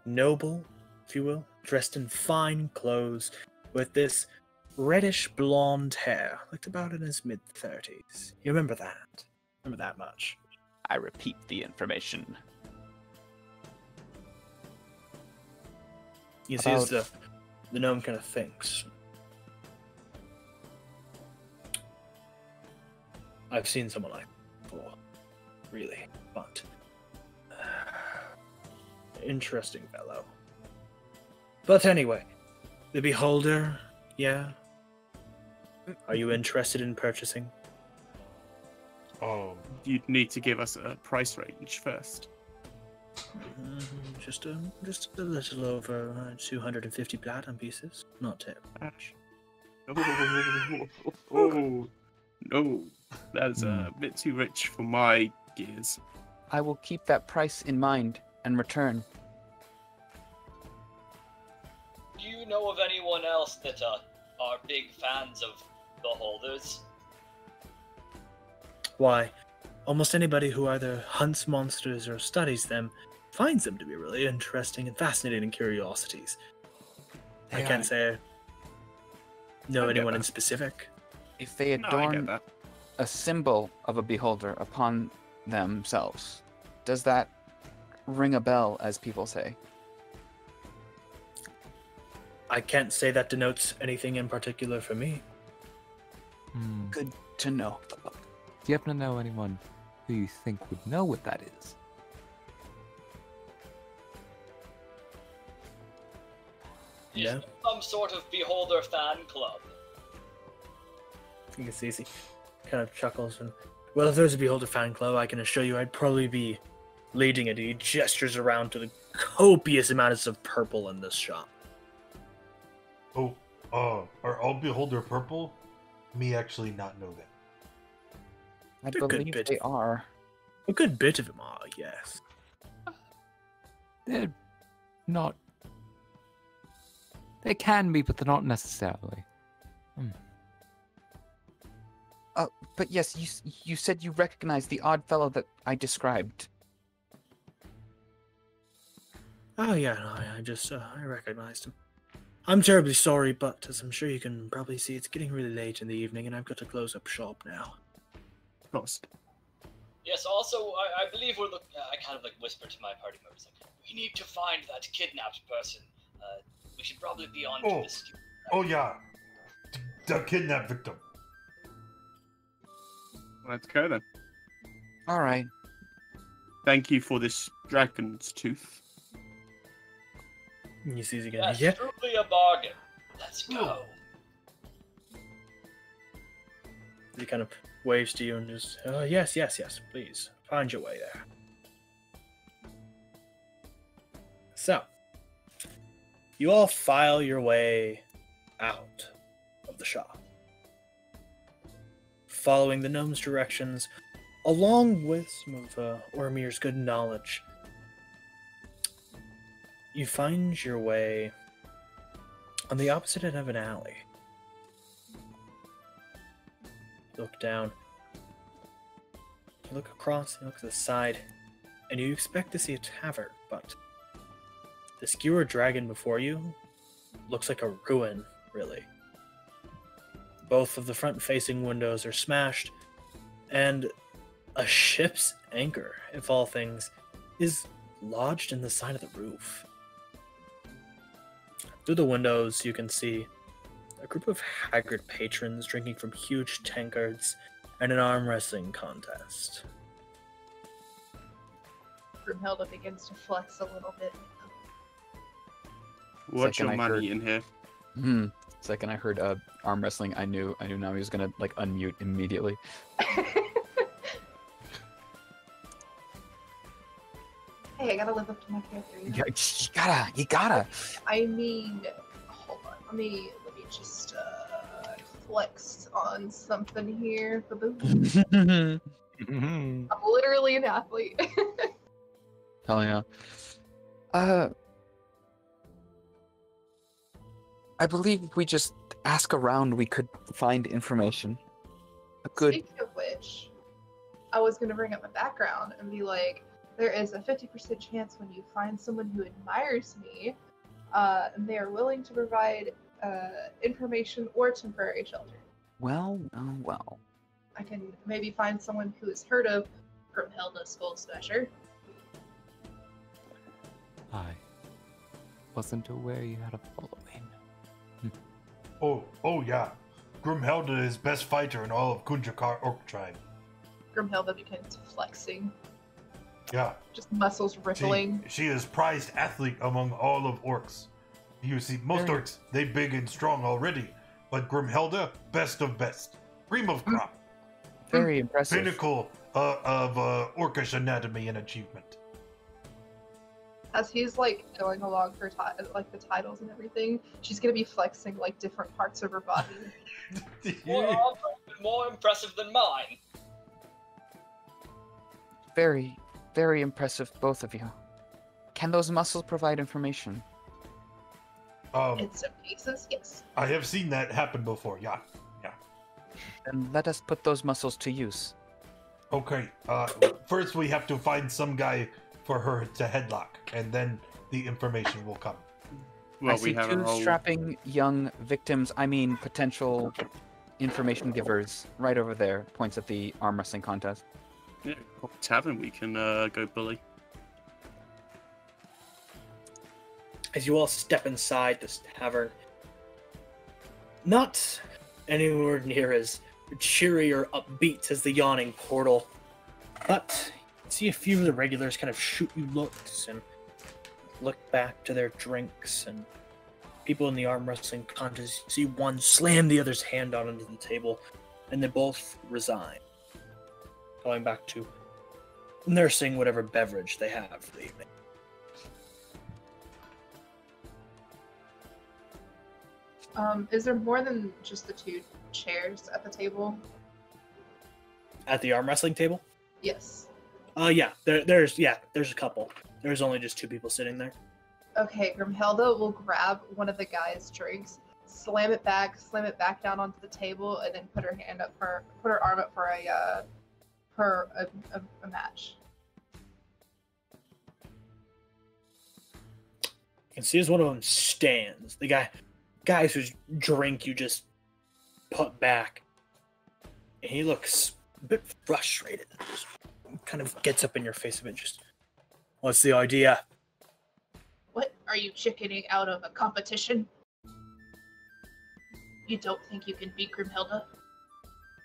noble, if you will, dressed in fine clothes, with this reddish blonde hair, looked about in his mid-30s. You remember that? Remember that much?
I repeat the information.
You see, as the gnome kind of thinks. I've seen someone like that before, really, but interesting fellow. But anyway, the beholder, yeah. Are you interested in purchasing?
You'd need to give us a price range first.
Just a little over 250 platinum pieces. Not terrible.
Ash. Oh, no. That's a bit too rich for my gears.
I will keep that price in mind and return.
Do you know of anyone else that are big fans of beholders?
Why, almost anybody who either hunts monsters or studies them finds them to be really interesting and fascinating curiosities. I can't say I know anyone in specific.
If they
No, I
adorn
get that.
a symbol of a beholder upon themselves. Does that ring a bell, as people say?
I can't say that denotes anything in particular for me.
Good to know.
Do you happen to know anyone who you think would know what that is?
Is
Yeah.
there some sort of beholder fan club?
I think it's easy. Kind of chuckles and, well, if there's a Beholder fan club, I can assure you I'd probably be leading it. He gestures around to the copious amounts of purple in this shop.
Oh, are all beholder purple? Me actually not know that.
I
A good
believe
bit.
they are.
A good bit of them are, yes.
They're not. They can be, but they're not necessarily.
But yes, you said you recognized the odd fellow that I described.
Oh yeah, no, I recognized him. I'm terribly sorry, but as I'm sure you can probably see, it's getting really late in the evening, and I've got to close up shop now.
Of course.
Yes, also, I believe we're looking. I kind of like whisper to my party members, like, we need to find that kidnapped person. We should probably be on to this.
Oh yeah, the kidnapped victim.
Let's go then.
All right.
Thank you for this dragon's tooth.
And you see again.
Yes,
Yeah.
truly a bargain. Let's go.
He kind of waves to you and just, yes, please, find your way there. So, you all file your way out of the shop, following the gnome's directions, along with some of Ormir's good knowledge. You find your way on the opposite end of an alley. Look down. You look across, you look to the side, and you expect to see a tavern, but the Skewered Dragon before you looks like a ruin, really. Both of the front-facing windows are smashed, and a ship's anchor, if all things, is lodged in the side of the roof. Through the windows, you can see a group of haggard patrons drinking from huge tankards and an arm wrestling contest.
Grimhilda begins to flex a little bit.
What's
Second
your
I
money
heard-
in here?
Second I heard arm wrestling, I knew Nami was gonna like unmute immediately.
Hey, I gotta live up to my character. You know?
Yeah, you gotta.
I mean, hold on. Let me just flex on something here. Ba-boom. I'm literally an athlete.
Hell yeah. I believe if we just ask around, we could find information. A good.
Speaking of which, I was gonna bring up my background and be like, there is a 50% chance when you find someone who admires me, and they are willing to provide information or temporary shelter.
Well.
I can maybe find someone who has heard of Grimhilda Skull Smasher.
I wasn't aware you had a following.
Oh yeah, Grimhilda is best fighter in all of Kunjakar Orc tribe.
Grimhilda begins flexing,
Yeah,
just muscles rippling.
she is prized athlete among all of orcs. You see, most
Very-
orcs, they big and strong already, but Grimhilda, best of best. Cream of crop.
Very impressive.
Pinnacle of orcish anatomy and achievement.
As he's like going along her like the titles and everything, she's gonna be flexing like different parts of her body.
More impressive than mine.
Very, very impressive, both of you. Can those muscles provide information?
In some cases, yes.
I have seen that happen before. Yeah.
Then let us put those muscles to use.
Okay. First, we have to find some guy for her to headlock, and then the information will come.
Well,
I see two strapping young victims. I mean, potential information givers right over there. Points at the arm wrestling contest.
Yeah, tavern we can go bully.
As you all step inside this tavern, not anywhere near as cheery or upbeat as the Yawning Portal, but you see a few of the regulars kind of shoot you looks and look back to their drinks, and people in the arm wrestling contest, you see one slam the other's hand on into the table, and they both resign, going back to nursing whatever beverage they have for the evening.
Is there more than just the 2 chairs at the table?
At the arm wrestling table?
Yes.
Yeah, there's a couple. There's only just 2 people sitting there.
Okay, Grimhilda will grab one of the guys' drinks, slam it back down onto the table, and then put her arm up for a match.
You can see as one of them stands. The guys whose drink you just put back. And he looks a bit frustrated. Just kind of gets up in your face a bit. Just, what's the idea?
What? Are you chickening out of a competition? You don't think you can beat Grimhilda?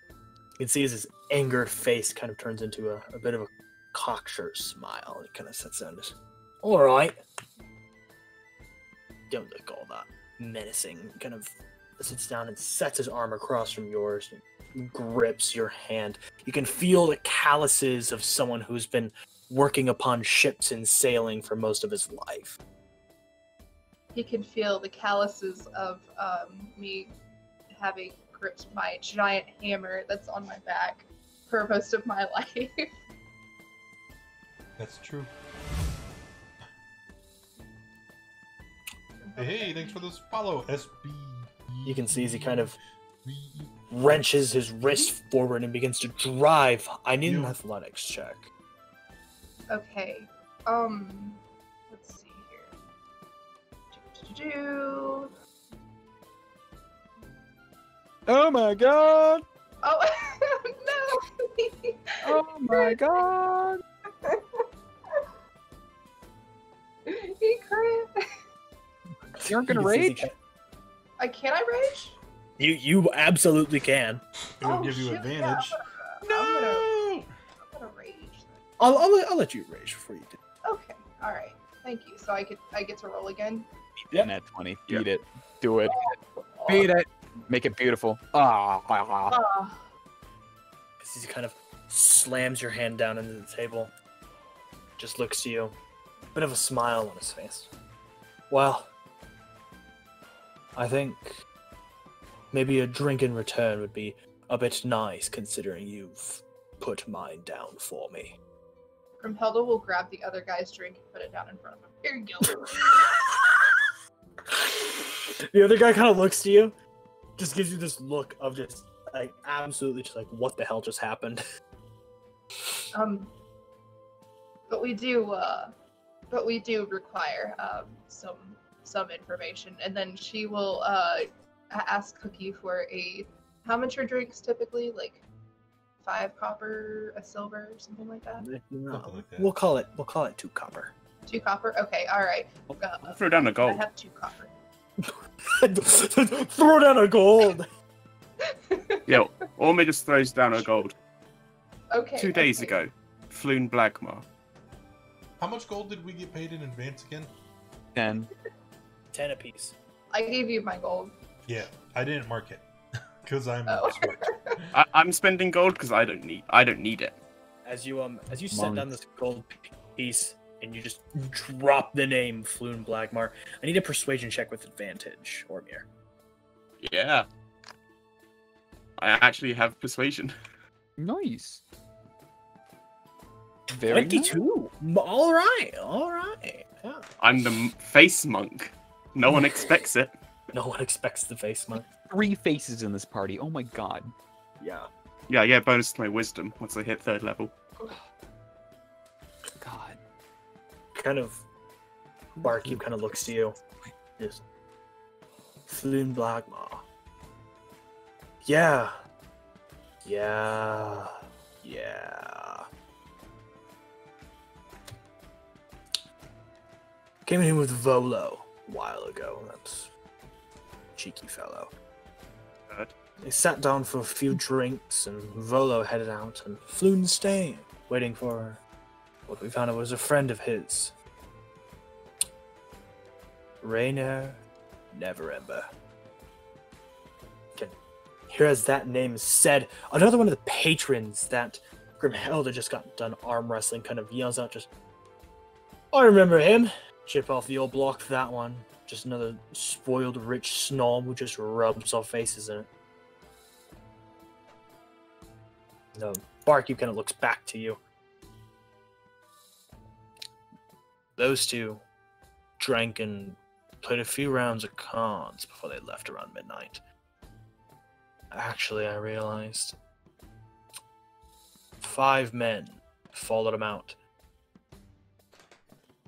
You can see as his anger face kind of turns into a bit of a cocksure smile. He kind of sits down and just, all right. Don't look all that menacing. Kind of sits down and sets his arm across from yours and grips your hand. You can feel the calluses of someone who's been working upon ships and sailing for most of his life.
He can feel the calluses of me having gripped my giant hammer that's on my back for most of my life.
That's true. Hey, thanks for this follow, SB.
You can see as he kind of wrenches his wrist forward and begins to drive. I need an athletics check.
Okay. Let's see here.
Oh my god!
Oh no!
Oh my god!
He crit.
You aren't gonna rage?
Can I rage?
You absolutely can.
It'll give you
shoot,
advantage.
I'm gonna rage.
I'll let you rage before you do.
Okay. All right. Thank you. So I get to roll again.
Yep. Net 20. Beat it. Do it. Beat it. Make it beautiful. Ah.
He kind of slams your hand down into the table. Just looks to you. Bit of a smile on his face. Well, I think maybe a drink in return would be a bit nice, considering you've put mine down for me.
Grimhilda will grab the other guy's drink and put it down in front of him. Here you go.
The other guy kind of looks to you, just gives you this look of just like absolutely just like what the hell just happened.
But we do require some information, and then she will ask Cookie for how much are drinks typically, like 5 copper, a silver, something like that.
Something like that.
We'll call it 2 copper.
2 copper. Okay, all right.
I'll throw down a
I
gold.
have 2 copper.
Throw down a gold.
Yeah, Orme just throws down a gold.
Okay.
2 days ago, Floon Blagmar.
How much gold did we get paid in advance again?
10.
10 apiece.
I gave you my gold.
Yeah, I didn't mark it because I'm
Oh.
smart.
I'm spending gold because I don't need it.
As you set down this gold piece and you just drop the name Floon Blagmar, I need a persuasion check with advantage, Ormir.
Yeah. I actually have persuasion.
Nice. Very
22. All right. Yeah.
I'm the face monk. No one expects it.
No one expects the face monk.
3 faces in this party. Oh my god.
Yeah.
Yeah, I get a bonus to my wisdom once I hit 3rd level.
God.
Kind of Barkeep kind of looks to you. Just Floon Blagmar. Yeah. Came in with Volo a while ago. That's cheeky fellow.
Good.
They sat down for a few drinks, and Volo headed out, and Floon staying, waiting for what we found out was a friend of his. Rainer Neverember. Here as that name is said, another one of the patrons that Grimhilda just got done arm wrestling kind of yells out, just, I remember him. Chip off the old block for that one. Just another spoiled rich snob who just rubs off faces in it. No, Barkeep kind of looks back to you. Those two drank and played a few rounds of cards before they left around midnight. Actually, I realized 5 men followed him out.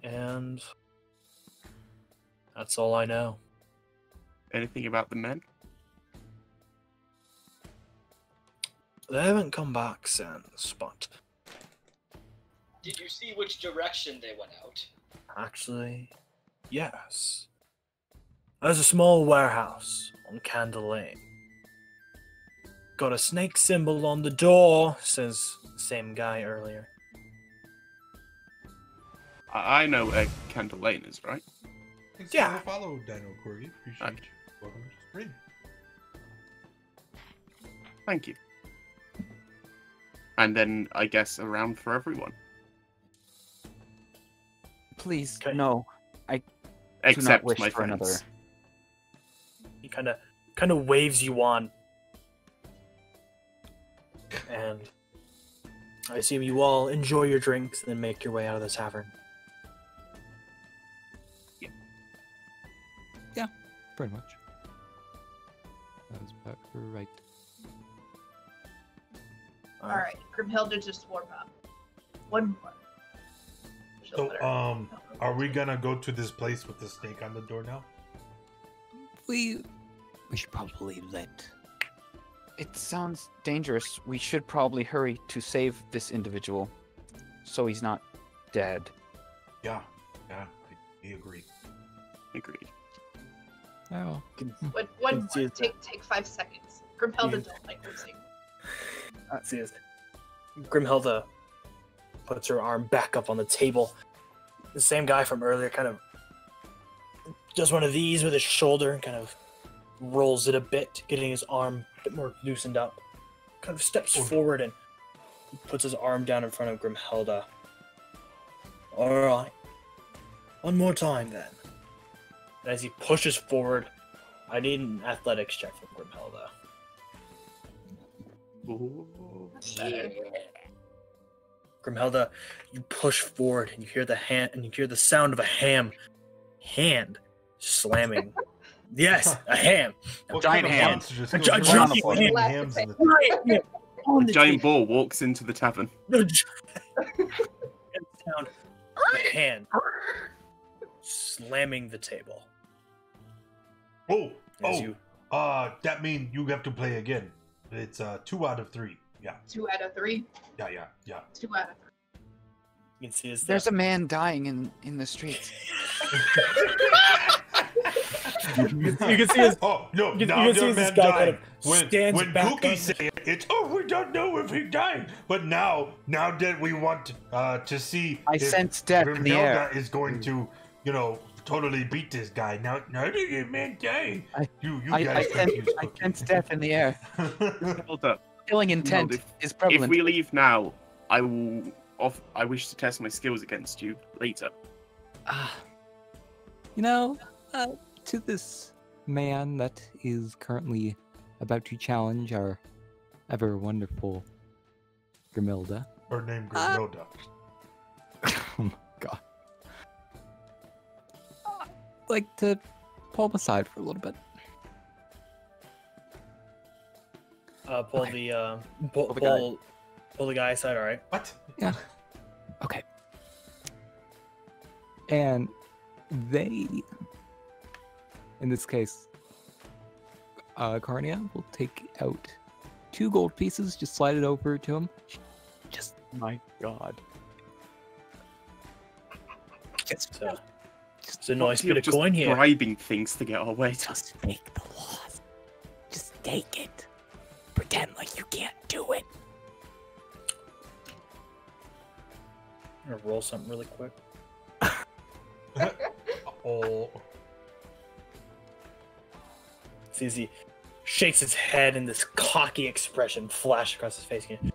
And that's all I know.
Anything about the men?
They haven't come back since, but
Did you see which direction they went out?
actually, yes. There's a small warehouse on Candle Lane. Got a snake symbol on the door, says the same guy earlier.
I know where Candle Lane is, right?
Thanks
Yeah.
for the follow, Dino Corgi. Appreciate
Okay.
you. Welcome to the stream.
Thank you. And then, I guess, around for everyone.
Please,
Okay.
no.
Except
wish
my
for
friends.
another.
He kind of waves you on. And I assume you all enjoy your drinks and then make your way out of the tavern.
Pretty much. That was about right.
Alright, Grimhilda just warm up. One more. She'll
So,
let her-
are we gonna go to this place with the snake on the door now?
We should probably let.
It sounds dangerous. We should probably hurry to save this individual so he's not dead.
Yeah, we agree.
Agreed.
Oh,
One
Let's
more.
use that.
Take 5 seconds. Grimhilda
Yeah.
don't like losing.
Let's see this. Grimhilda puts her arm back up on the table. The same guy from earlier kind of does one of these with his shoulder and kind of rolls it a bit, getting his arm a bit more loosened up. Kind of steps forward and puts his arm down in front of Grimhilda. Alright. One more time then. And as he pushes forward, I need an athletics check from Grimhilda.
Ooh.
Grimhilda, you push forward and you hear the sound of a hand slamming. Yes, a ham.
What
giant
kind of
ham.
monster just
A
goes
giant
around
ham.
slamming
Laugh
hams in the-
Right on
A
the
giant ball walks into the tavern.
No, sound of a hand slamming the table.
Oh,
As you
that means you have to play again. It's 2 out of 3. Yeah,
2 out of 3.
yeah.
2 out of 3.
can see his
There's a man dying in the streets.
you can see his
Oh no!
You can-
now
you can see
the
this
man
guy kind
died.
of stands
When
back
Cookie
up.
say it's we don't know if he died. But now that we want to see,
I
if
sense death in the air.
Grimhilda is going to, totally beat this guy. Now did the man die? You
I
guys confused Cookie.
sense death in the air.
Hold up.
Killing intent
if-
is
If
prevalent.
we leave now, I wish to test my skills against you later.
To this man that is currently about to challenge our ever wonderful Grimhilda.
Her name Grimhilda.
Oh my god. I'd like to pull him aside for a little bit.
pull
Okay.
the
Pull the guy.
pull the guy aside. All right.
What?
Yeah. Okay. And they, in this case, Carnia will take out 2 gold pieces, just slide it over to him. Just,
My God.
just,
So, it's a nice
Guilty
bit of
just
coin here.
bribing things to get our way.
just make the loss. Just take it. Pretend like you can't do it.
I'm gonna roll something really quick.
Oh.
Sees he shakes his head and this cocky expression flash across his face again.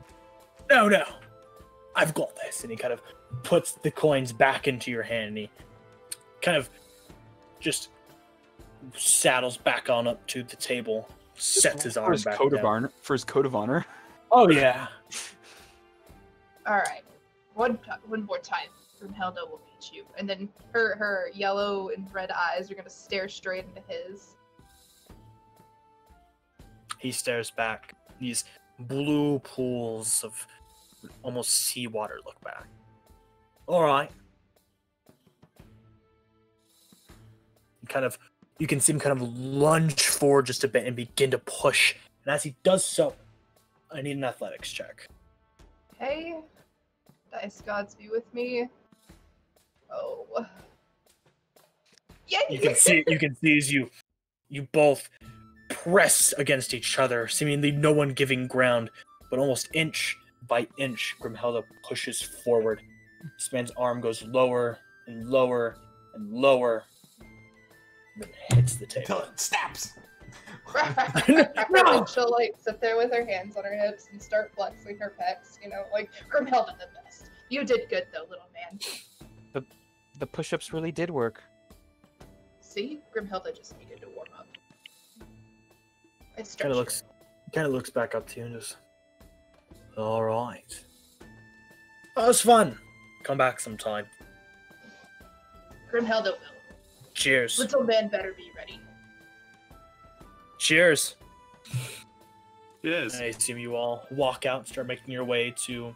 No, I've got this. And he kind of puts the coins back into your hand and he kind of just saddles back on up to the table, sets his
For
arm
his
back
coat of
down.
honor. For his coat of honor.
Oh, yeah.
All right, one more time, Brunhilde will meet you, and then her yellow and red eyes are gonna stare straight into his.
He stares back. These blue pools of almost seawater look back. All right. You can see him kind of lunge forward just a bit and begin to push. And as he does so, I need an athletics check.
Hey, dice gods be with me. Oh. Yay!
You can see as you both press against each other, seemingly no one giving ground, but almost inch by inch, Grimhilda pushes forward. This man's arm goes lower and lower and lower, and then hits the
Until
table.
it snaps.
No!
She'll like sit there with her hands on her hips and start flexing her pecs, like Grimhilda the best. You did good though, little man.
The push-ups really did work.
See, Grimhilda just needed to warm up. I
Kind
stretched
of looks back up to you and just, all right. That was fun. Come back sometime.
Grimhilda will.
Cheers.
Little man better be ready.
Cheers.
Yes.
And I assume you all walk out and start making your way to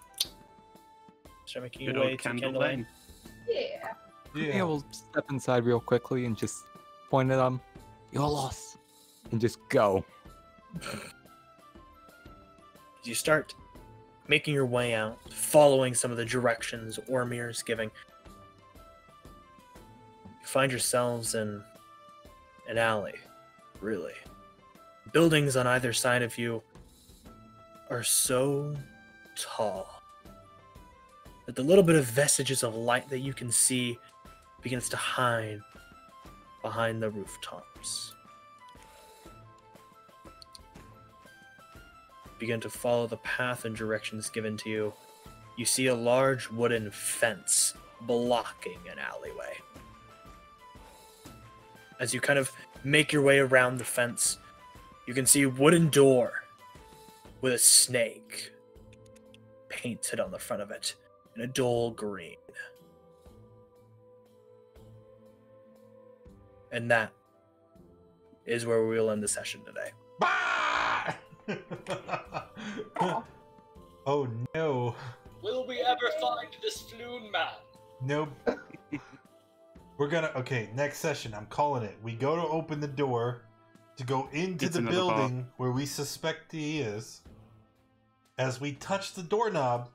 Good old Candle Lane.
Yeah.
Yeah, we'll step inside real quickly and just point at them. You're lost. And just go.
As you start making your way out, following some of the directions Ormir is giving, you find yourselves in an alley, really. Buildings on either side of you are so tall that the little bit of vestiges of light that you can see begins to hide behind the rooftops. Begin to follow the path and directions given to you. You see a large wooden fence blocking an alleyway. As you kind of make your way around the fence, you can see a wooden door with a snake painted on the front of it in a dull green. And that is where we will end the session today.
Bah! Oh no.
Will we ever find this Floon man?
Nope. Okay, next session, I'm calling it. We go to open the door to go into
It's
the
another
building where we suspect he is. As we touch the doorknob,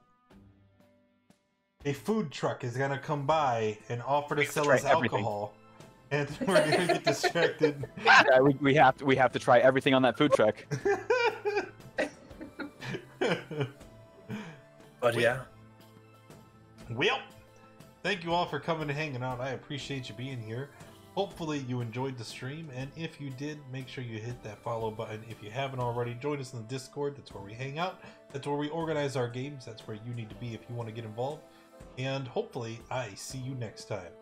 a food truck is gonna come by and offer to sell us
try everything.
alcohol. And we're gonna get distracted.
Yeah, we have to try everything on that food truck.
But yeah,
Well, thank you all for coming and hanging out. I appreciate you being here. Hopefully you enjoyed the stream, and if you did, make sure you hit that follow button. If you haven't already, join us in the Discord. That's where we hang out. That's where we organize our games. That's where you need to be if you want to get involved. And hopefully I see you next time.